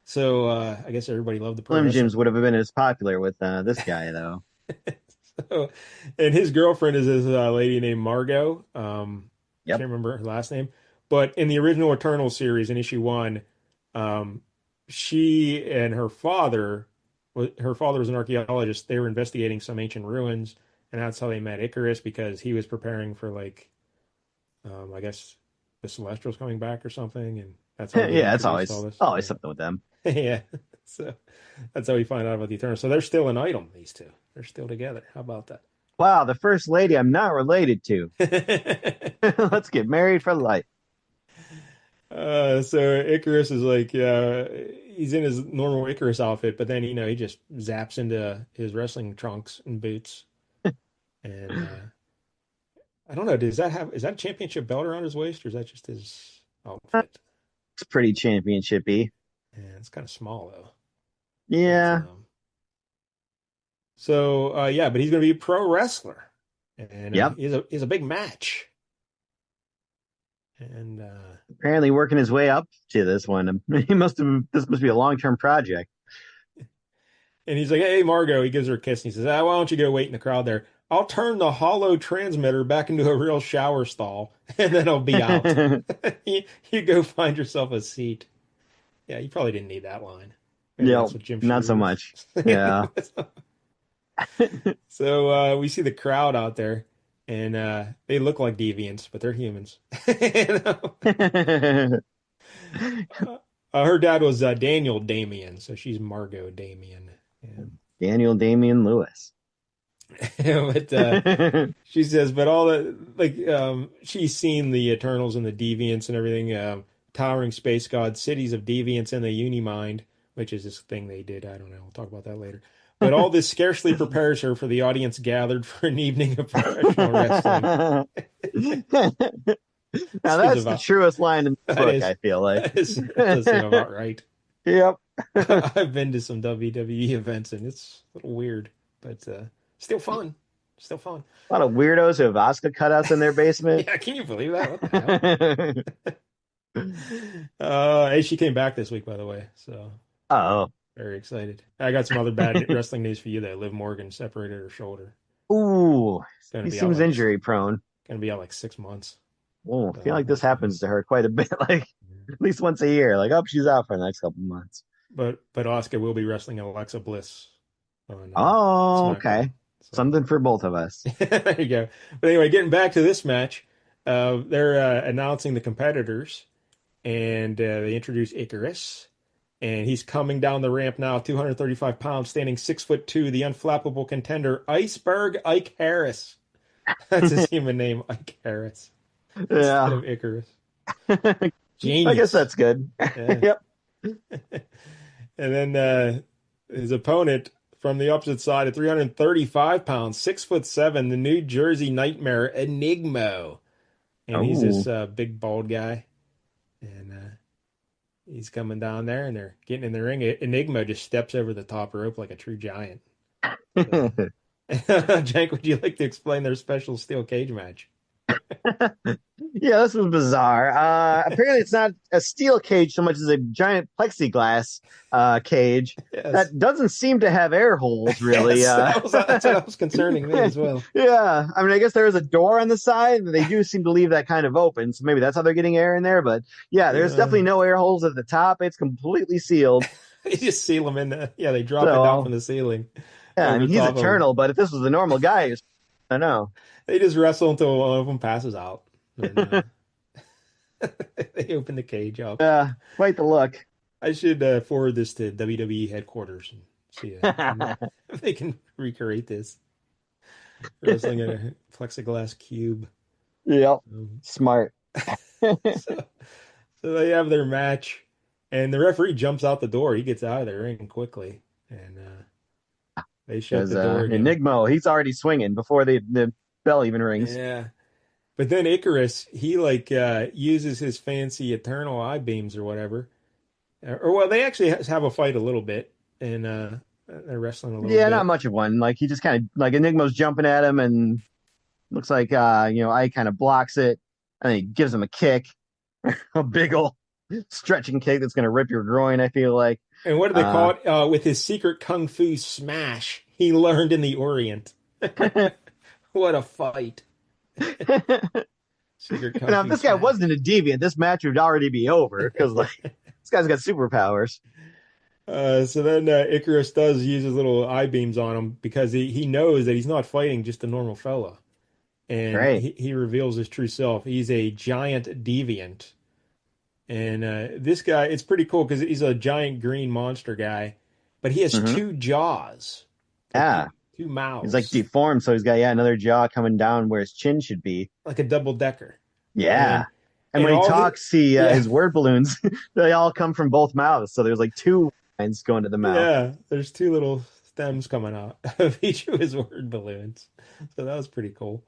So I guess everybody loved the pro Slim wrestling. Jims would have been as popular with this guy, though. So, and his girlfriend is this lady named Margot. Yep. Can't remember her last name, but in the original Eternal series in issue 1, um, she and her father was an archaeologist. They were investigating some ancient ruins, and that's how they met Icarus because he was preparing for like, I guess the Celestials coming back or something, and that's how they get Yeah, it's introduced to all always this. always Yeah, something with them. yeah. So that's how we find out about the Eternals. So they're still an item. These two, they're still together. How about Wow, the first lady I'm not related to. that? Let's get married for life. So Icarus is like, he's in his normal Icarus outfit, but then he just zaps into his wrestling trunks and boots, and I don't know. Is that a championship belt around his waist, or is that just his outfit? It's pretty championshipy. Yeah, it's kind of small though. But Yeah. so yeah, but he's going to be a pro wrestler, and Yep. he's a big match, and Apparently working his way up to this one. He must have. This must be a long-term project. he's like, hey, Margot. He gives her a kiss, and he says, why don't you go wait in the crowd there? I'll turn the hollow transmitter back into a real shower stall, and then I'll be out. You go find yourself a seat. Yeah, you probably didn't need that line. Maybe Yep. that's what Jim Not so Shooter much. Yeah. was. So we see the crowd out there, and they look like deviants, but they're humans. You know? Her dad was Daniel Damien, so she's Margot Damien. Yeah. Daniel Damian Lewis. But she says, but all the like, she's seen the Eternals and the Deviants and everything, towering space gods, cities of deviants, and the Unimind, which is this thing they did. I don't know. We'll talk about that later. But all this scarcely prepares her for the audience gathered for an evening of professional wrestling. Now Seems that's the about truest line in the that book, is I feel like. that does seem about right. Yep. I've been to some WWE events and it's a little weird, but still fun. Still fun. A lot of weirdos who have Oscar cutouts in their basement. Yeah, can you believe that? What the hell? Hey, she came back this week, by the way, so Oh. very excited. I got some other bad wrestling news for you. That Liv Morgan separated her shoulder. Ooh. It's gonna He be out seems like injury prone. 6 months. Oh, I feel like this We'll see. happens to her quite a bit, like at least once a year. Like, oh, she's out for the next couple months. But Oscar will be wrestling Alexa Bliss on Oh, SmackDown. okay. So Something for both of us. there you go. But anyway, getting back to this match, they're announcing the competitors, and they introduce Ikarus, and he's coming down the ramp now, 235 pounds, standing 6'2", the unflappable contender, Iceberg Ike Harris. That's his human name, Ike Harris, instead Yeah. of Icarus. I guess Genius. that's good. Yeah. Yep. And then his opponent from the opposite side at 335 pounds, 6'7", the New Jersey Nightmare, Enigmo. And he's this Oh. big bald guy. And he's coming down there and they're getting in the ring. Enigma just steps over the top rope like a true giant. So, Jank, would you like to explain their special steel cage match? Yeah, this was bizarre. Apparently, it's not a steel cage so much as a giant plexiglass cage Yes. that doesn't seem to have air holes, really. Yes, that's what was concerning me as well. Yeah, I mean, I guess there is a door on the side, but they do seem to leave that kind of open, so maybe that's how they're getting air in there. But yeah, there's Uh, definitely no air holes at the top. It's completely sealed. they just seal them in the, yeah, they drop it down So, from the ceiling yeah, I over mean, he's top of them. eternal, but if this was a normal guy, I don't know. They just wrestle until one of them passes out. And they open the cage up. Yeah, quite the look. I should forward this to WWE headquarters and see if they can recreate this. Wrestling in a plexiglass cube. Yep, Um, smart. so, so they have their match, and the referee jumps out the door. He gets out of the ring quickly, and they shut Because the door again. Enigma, he's already swinging before the bell even rings. Yeah. But then Icarus, he like uses his fancy eternal eye beams or whatever. Or well, they actually have a fight a little bit, and they're wrestling a little Yeah, not bit. much of one. Like he just kind of like Enigma's jumping at him, and looks like Ike kind of blocks it, and he gives him a kick, a big old stretching kick that's gonna rip your groin. I feel like. And what do they call Uh, it? With his secret kung fu smash he learned in the Orient. What a fight! Secret kung Now, if fu this guy smash. wasn't a deviant, this match would already be over because like this guy's got superpowers. So then Icarus does use his little eye beams on him because he knows that he's not fighting just a normal fella. And Great. he reveals his true self. He's a giant deviant. And this guy, it's pretty cool because he's a giant green monster guy, but he has Hmm. two jaws, like Yeah, two he's like mouths, deformed, so he's got another jaw coming down where his chin should be. like a double decker. Yeah. And And and when he all his talks, he yeah, his word balloons they all come from both mouths. So there's like two lines going to the mouth. yeah, there's two little stems coming out of each of his word balloons. So that was pretty cool.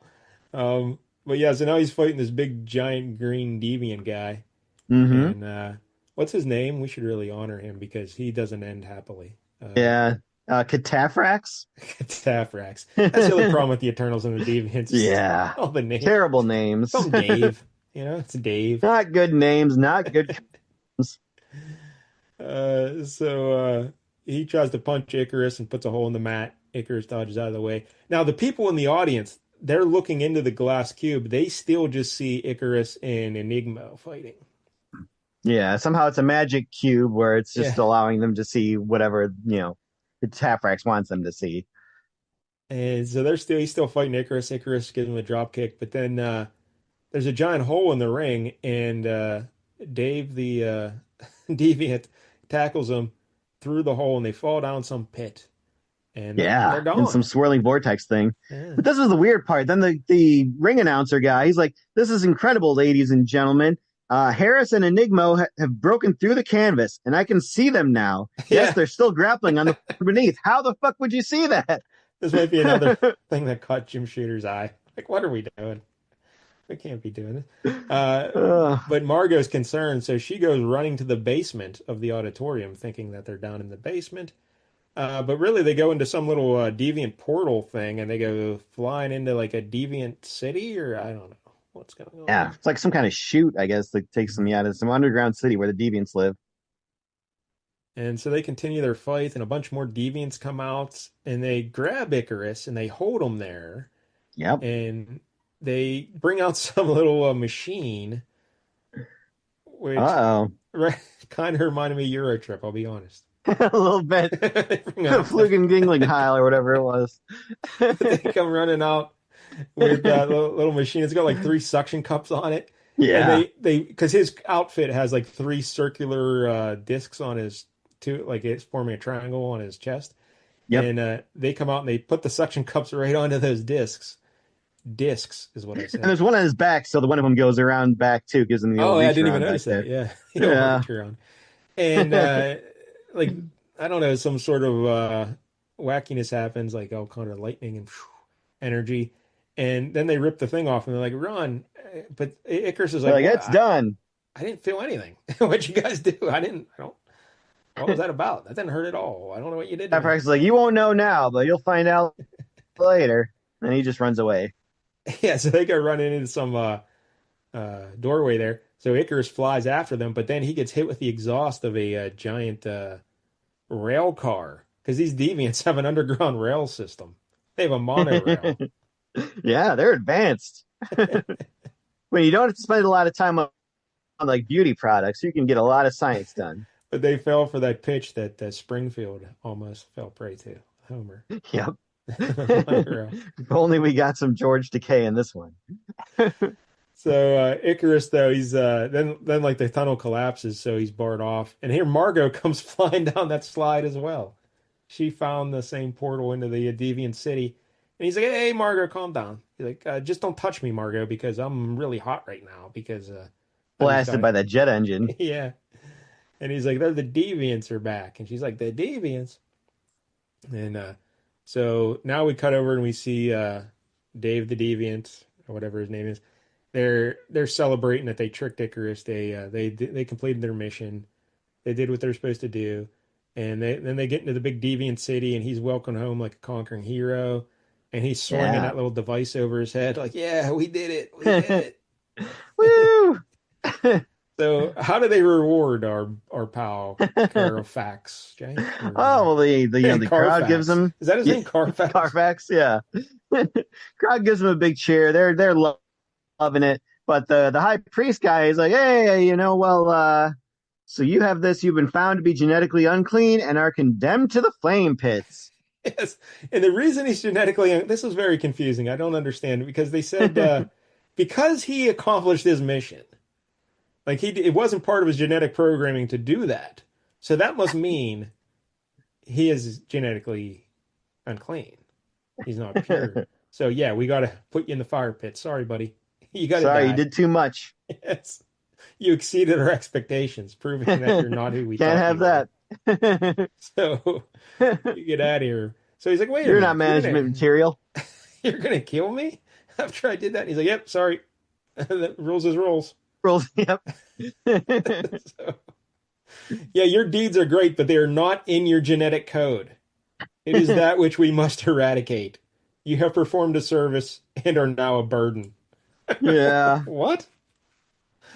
But yeah, so now he's fighting this big giant green deviant guy. Hmm. And what's his name? We should really honor him because he doesn't end happily. Yeah. Cataphracts. Tafrax. That's the other problem with the Eternals and the Deviants. Is Yeah. all the names. Terrible names. Call him Dave. You know, it's Dave. Not good names, not good names. He tries to punch Icarus and puts a hole in the mat. Icarus dodges out of the way. Now, the people in the audience, they're looking into the glass cube. They still just see Icarus and Enigma fighting. Yeah, somehow it's a magic cube where it's just Yeah. allowing them to see whatever, Cataphracts wants them to see. And so he's still fighting Icarus. Icarus gives him a drop kick, but then there's a giant hole in the ring, and Dave the deviant tackles him through the hole, and they fall down some pit, and they're Yeah, in gone. some swirling vortex thing. Yeah. But this was the weird part. Then the ring announcer guy, he's like, "This is incredible, ladies and gentlemen. Harris and Enigma have broken through the canvas, and I can see them now. Yes, Yeah, they're still grappling on the floor beneath. How the fuck would you see that?" this might be another thing that caught Jim Shooter's eye. Like, what are we doing? We can't be doing this. Ugh. But Margot's concerned, so she goes running to the basement of the auditorium, thinking that they're down in the basement. But really, they go into some little deviant portal thing, and they go flying into like a deviant city, or I don't know what's going Yeah, on. it's like some kind of chute, I guess, that takes them to some underground city where the deviants live. And so they continue their fight, and a bunch more deviants come out, and they grab Icarus and they hold him there, Yep. and they bring out some little machine, which Uh-oh. kind of reminded me of Eurotrip. I'll be honest. A little bit. They bring out the Flugendingling or whatever it was. they come running out with that little machine. It's got like three suction cups on it, and Yeah. they because his outfit has like three circular discs on his two, like it's forming a triangle on his chest, Yep. and they come out and they put the suction cups right onto those discs. Discs is what I And said. there's one on his back, so the one of them goes around back too, gives him the old Oh, yeah, I reach didn't even around back notice that. there. Yeah, the old Yeah. reach around. And like I don't know, some sort of wackiness happens, like all kind of lightning and energy, and then they rip the thing off and they're like, "Run!" But Icarus is They're like, like, "What? it's done. I didn't feel anything. What'd you guys do? I didn't. I don't. What was that about? That didn't hurt at all. I don't know what you did to me." Is like, you won't know now, but you'll find out later. And he just runs away. Yeah, so they go running into some doorway there. So Icarus flies after them, but then he gets hit with the exhaust of a giant rail car because these deviants have an underground rail system. They have a monorail. Yeah, they're advanced. When you don't have to spend a lot of time on like beauty products, you can get a lot of science done. But they fell for that pitch that Springfield almost fell prey to. Homer. Yep. Monorail. If only we got some George Takei in this one. So Icarus, though, he's then like the tunnel collapses, so he's barred off. And here Margot comes flying down that slide as well. She found the same portal into the Deviant city, and he's like, "Hey, Margot, calm down." He's like, "Just don't touch me, Margot, because I'm really hot right now because I just Blasted got by that jet engine. yeah." And he's like, "The Deviants are back," and she's like, "The Deviants." And so now we cut over and we see Dave the Deviant or whatever his name is. They're celebrating that they tricked Icarus. They completed their mission. They did what they're supposed to do, and then they get into the big deviant city, and he's welcomed home like a conquering hero, and he's swinging Yeah. that little device over his head, like, "Yeah, we did it, we did Woo! it." So, how do they reward our pal Carfax, Jay? Oh, Or, well, the crowd gives Carfax? them, Is that his yeah, name, Carfax? Carfax, yeah. Crowd gives them a big cheer. They're loving it. But the high priest guy is like, hey, so you have this, you've been found to be genetically unclean and are condemned to the flame pits. Yes, and the reason he's genetically this is very confusing. I don't understand because they said because he accomplished his mission. Like it wasn't part of his genetic programming to do that. So that must mean he is genetically unclean. He's not pure. So yeah, we got to put you in the fire pit. Sorry, buddy. You got to Sorry, you die. did too much. Yes. You exceeded our expectations, proving that you're not who we Can't thought have you were. that. So you get out of here. So he's like, wait a You're not minute, management material. you're gonna kill me after I did that? And he's like, yep, sorry. Rules is rules. Rules. Yep. So, yeah, your deeds are great, but they are not in your genetic code. It is that which we must eradicate. You have performed a service and are now a burden. Yeah. What?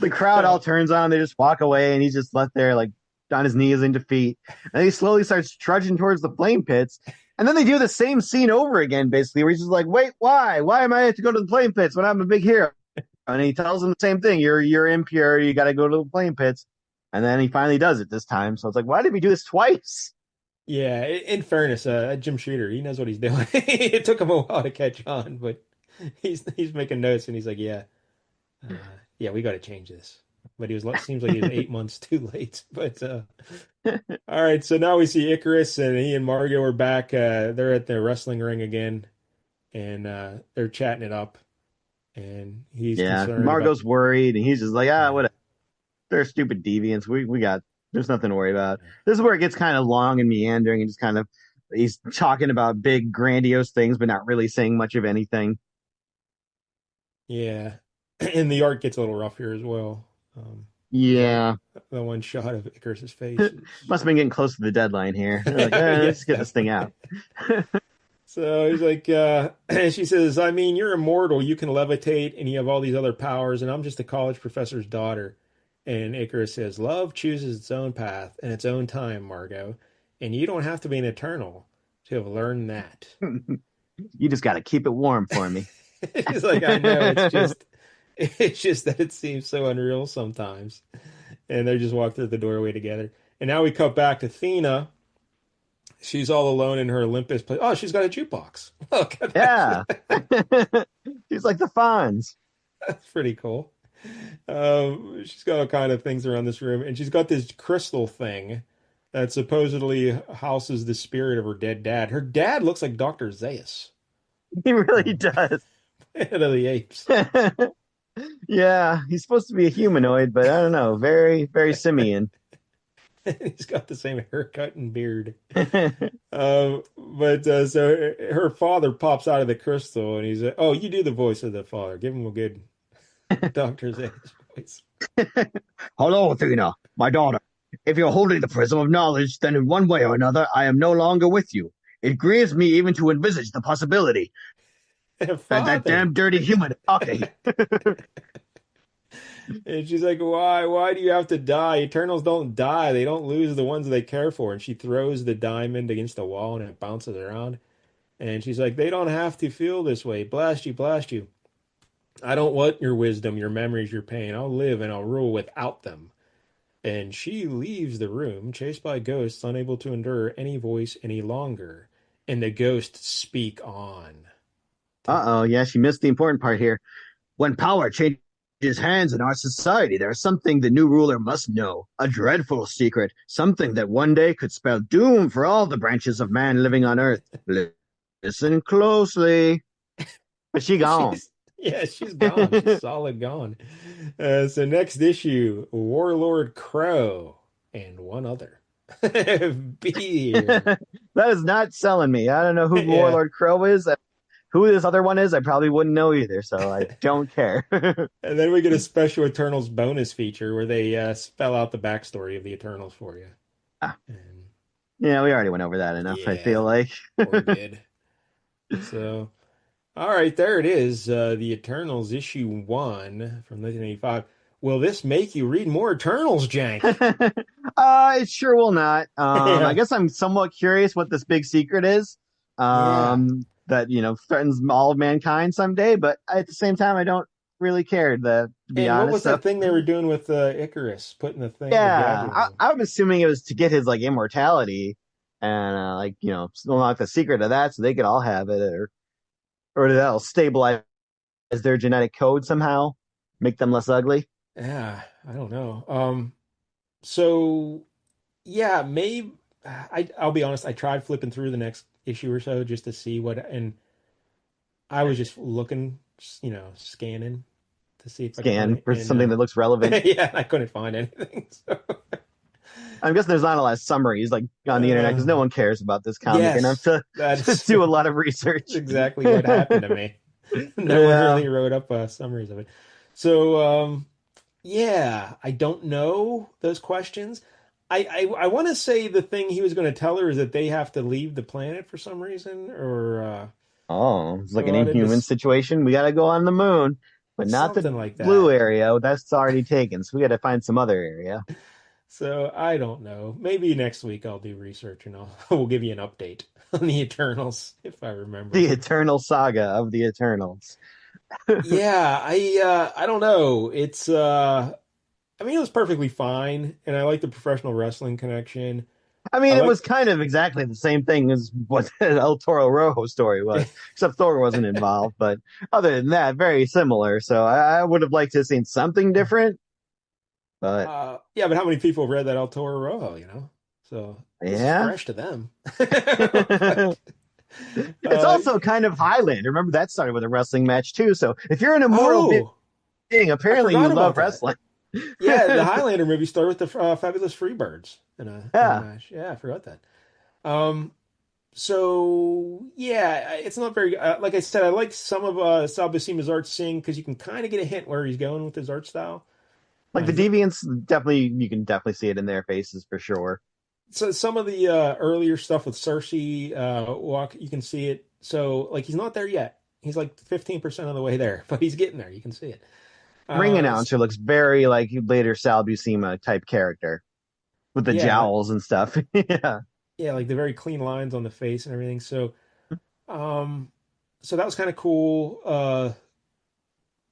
The crowd all turns on him. They just walk away, and he's just left there, like on his knees in defeat. And he slowly starts trudging towards the flame pits. And then they do the same scene over again, basically, where he's just like, "Wait, why? Why am I have to go to the flame pits when I'm a big hero?" And he tells them the same thing: "You're impure. You got to go to the flame pits." And then he finally does it this time. So it's like, why did we do this twice? Yeah, in fairness, Jim Shooter, he knows what he's doing. It took him a while to catch on, but he's making notes and he's like, yeah, uh, yeah, we got to change this. But seems like he was 8 months too late. But all right, so now we see Icarus and he and Margot are back. They're at the wrestling ring again, and they're chatting it up. And he's Yeah, concerned about Margot's worried, and he's just like, yeah, whatever. They're stupid deviants. We got there's nothing to worry about. This is where it gets kind of long and meandering, and just kind of he's talking about big, grandiose things, but not really saying much of anything. yeah, and the art gets a little rough here as well. That Yeah, the one shot of Icarus's face is must have been getting close to the deadline here. They're like, let's yes, get this thing out. definitely. So he's like, she says, I mean, you're immortal. You can levitate and you have all these other powers, and I'm just a college professor's daughter. And Icarus says, love chooses its own path and its own time, Margot. And you don't have to be an eternal to have learned that. You just got to keep it warm for me. He's like, I know, it's just that it seems so unreal sometimes. And they just walk through the doorway together. And now we cut back to Thena. She's all alone in her Olympus place. Oh, she's got a jukebox. Look at Yeah. that. She's like the Fonz. That's pretty cool. She's got all kind of things around this room, and she's got this crystal thing that supposedly houses the spirit of her dead dad. Her dad looks like Dr. Zaius He really from does. Planet of the Apes. Yeah, he's supposed to be a humanoid, but I don't know. Very, very simian. He's got the same haircut and beard. But so her father pops out of the crystal, and he's like, "Oh, you do the voice of the father. Give him a good Dr. Zaius voice." Hello, Thena, my daughter. If you're holding the prism of knowledge, then in one way or another, I am no longer with you. It grieves me even to envisage the possibility that Father. damn dirty human is talking. And she's like, "Why? Why do you have to die? Eternals don't die. They don't lose the ones they care for." And she throws the diamond against the wall and it bounces around. And she's like, "They don't have to feel this way. Blast you, blast you. I don't want your wisdom, your memories, your pain. I'll live and I'll rule without them." And she leaves the room, chased by ghosts, unable to endure any voice any longer. And the ghosts speak on. Uh-oh, yeah, she missed the important part here. When power changes hands in our society, there's something the new ruler must know. A dreadful secret, something that one day could spell doom for all the branches of man living on Earth. Listen closely. But she gone. She's yeah, she's gone. She's solid gone. So next issue, Warlord Crow and one other. Be here. That is not selling me. I don't know who Yeah. Warlord Crow is. Who this other one is, I probably wouldn't know either, so I don't care. And then we get a special Eternals bonus feature where they spell out the backstory of the Eternals for you. Ah, And yeah, we already went over that enough, I yeah, feel like. or did. So, all right, there it is. The Eternals issue 1 from 1985. Will this make you read more Eternals, Jank? It sure will not. I Yeah. guess I'm somewhat curious what this big secret is. Yeah. That threatens all of mankind someday, but at the same time, I don't really care to be And what honest. was So that thing they were doing with Ikarus, putting the yeah, gadget on? I'm assuming it was to get his like immortality and unlock the secret of that, so they could all have it, or that'll stabilize their genetic code somehow, make them less ugly. Yeah, I don't know. So yeah, maybe I'll be honest, I tried flipping through the next issue or so just to see what, and I was just looking, scanning to see if I could find Scan it, for and something that looks relevant. yeah, I couldn't find anything. So, I guess there's not a lot of summaries like on the internet because no uh, one cares about this comic enough yes, to, to that's do a lot of research. exactly what happened to me. No one Yeah. really wrote up summaries of it. So, yeah, I don't know those questions. I want to say the thing he was going to tell her is that they have to leave the planet for some reason, or Oh, it's like go an out into inhuman situation. We got to go on the moon, but not the something like blue that. area. That's already taken. So we got to find some other area. So I don't know. Maybe next week I'll do research and we'll give you an update on the Eternals if I remember. The eternal saga of the Eternals. Yeah, I don't know. It's I mean it was perfectly fine, and I like the professional wrestling connection. I I mean, it was like kind of exactly the same thing as what El Toro Rojo story was, except Thor wasn't involved. But other than that, very similar. So I would have liked to have seen something different. But yeah, but how many people have read that El Toro Rojo? So this is yeah, fresh to them. But it's uh also kind of Highlander. Remember that started with a wrestling match too. So if you're an immortal oh, being, I apparently you forgot love about that. wrestling. Yeah, the Highlander movie started with the Fabulous Freebirds in a Yeah, match. Yeah, I forgot that. Um, so yeah, it's not very like I said. I like some of Sal Buscema's art seeing because you can kind of get a hint where he's going with his art style. like the He's not, Deviants, definitely you can definitely see it in their faces for sure. so some of the earlier stuff with Cersei walk, you can see it. So like he's not there yet. He's like 15% of the way there, but he's getting there. You can see it. Ring Uh, announcer looks very like later Sal Buscema type character with the yeah, jowls and stuff. Yeah. yeah, like the very clean lines on the face and everything. Um, so that was kind of cool.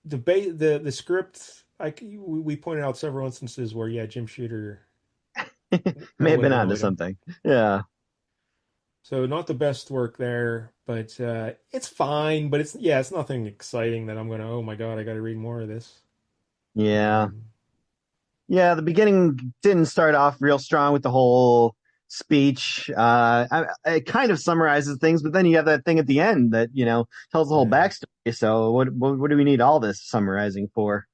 The script, like we pointed out several instances where yeah, Jim Shooter May have would been have onto annoyed him. something. Yeah. So not the best work there, but it's fine. But it's nothing exciting that I'm gonna. Oh my God, I got to read more of this. Yeah. Um, Yeah, the beginning didn't start off real strong with the whole speech. It kind of summarizes things, but then you have that thing at the end that, tells the whole yeah, backstory. So what do we need all this summarizing for?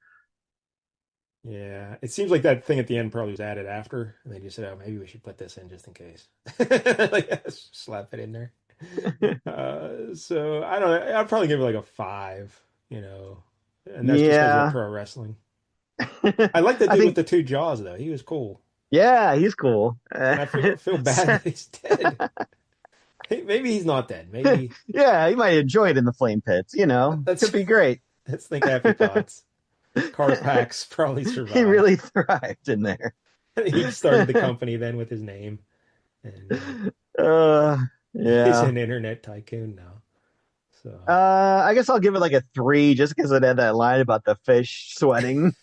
yeah. It seems like that thing at the end probably was added after, and they just said, "Oh, maybe we should put this in just in case." Like, slap it in there. So I don't know. I'd probably give it like a five, and that's just because of the Yeah. pro wrestling. I like the I dude with think, the two jaws though. He was cool, yeah, he's cool. and I feel bad that he's dead. Maybe he's not dead. Maybe Yeah, he might enjoy it in the flame pits, let's could be great. let's think happy thoughts. Carfax probably He survived. really thrived in there. He started the company then with his name, and Uh, he's yeah. an internet tycoon now. So I guess I'll give it like a three just because it had that line about the fish sweating.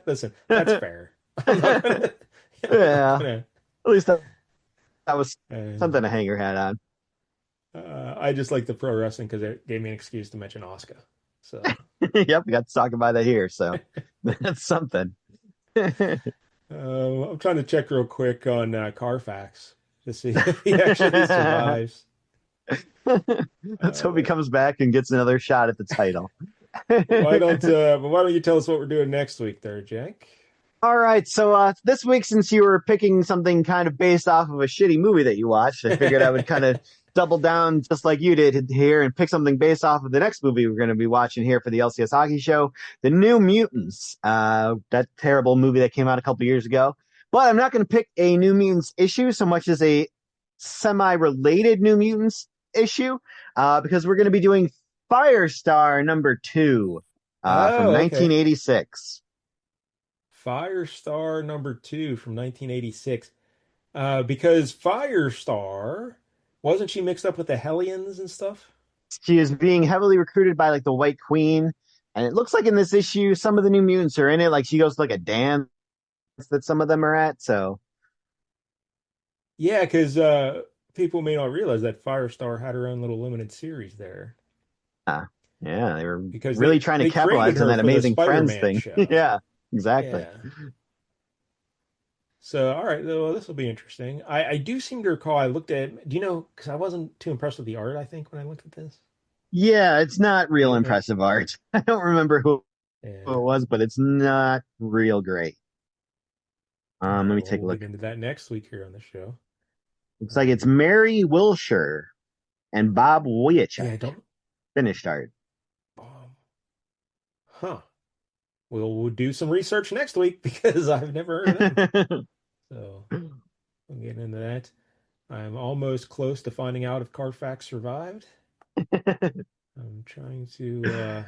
listen, that's fair. I'm not gonna. I'm not Yeah, gonna. at least that was something Uh, to hang your hat on. I just like the pro wrestling because it gave me an excuse to mention Oscar. So Yep, we got to talk about it here, so that's something. I'm trying to check real quick on Carfax to see if he actually survives. Let's hope he Uh, comes back and gets another shot at the title. why don't you tell us what we're doing next week there, Jack? All right, so this week, since you were picking something kind of based off of a shitty movie that you watched, I figured I would kind of double down just like you did here and pick something based off of the next movie we're going to be watching here for the LCS Hockey Show, The New Mutants. That terrible movie that came out a couple years ago. But I'm not going to pick a New Mutants issue so much as a semi-related New Mutants issue, because we're going to be doing Firestar number 2 from Oh, okay. 1986. Firestar number two from 1986. Because Firestar, wasn't she mixed up with the Hellions and stuff? She is being heavily recruited by like the White Queen, and it looks like in this issue some of the New Mutants are in it. Like she goes to like a dance that some of them are at. So Yeah, because people may not realize that Firestar had her own little limited series there uh, yeah, they were because really they trying to they created capitalize on her that for the amazing Friends Spider-Man thing. show. Yeah, exactly. Yeah. So, all right, well, this will be interesting. I do seem to recall I looked at, do you know, because I wasn't too impressed with the art, I think, when I looked at this. Yeah, it's not Do real you remember? impressive art. I don't remember who Yeah. it was, but it's not real great. All Let right, me well, take a we'll look. get into that next week here on the show. Looks like it's Um, Mary Wilshire and Bob yeah, Wojciech. I don't. Finished art. Um, huh. We'll do some research next week because I've never heard of them. So we'll get into that. I'm almost close to finding out if Carfax survived. I'm trying to.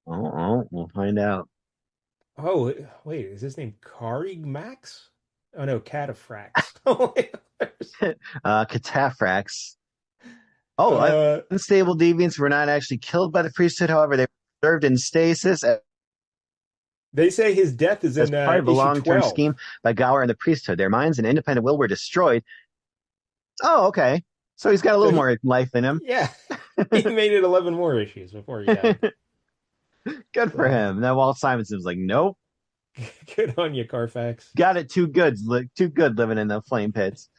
We'll find out. Oh, wait, is his name Karig Max? Oh no, Cataphracts. Oh, wait, Cataphracts. Oh, uh, unstable deviants were not actually killed by the priesthood. However, they were preserved in stasis they say his death is as in part of a issue long-term 12. scheme by Gower and the priesthood. Their minds and independent will were destroyed. Oh, okay. So he's got a So little more life in him. yeah, he made it 11 more issues before he died. Good for So him. Now Walt Simonson's like, nope, good on you, Carfax. got it too good, too good living in the flame pits.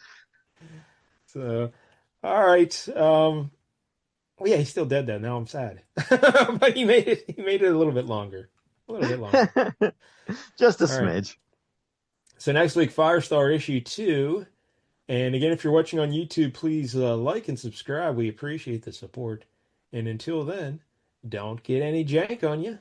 So, all right. Well, yeah, he's still dead though. Now I'm sad, but he made it. He made it a little bit longer. A little bit longer. Just a All right. smidge. So next week, Firestar issue 2. And again, if you're watching on YouTube, please like and subscribe. We appreciate the support. And until then, don't get any jank on you.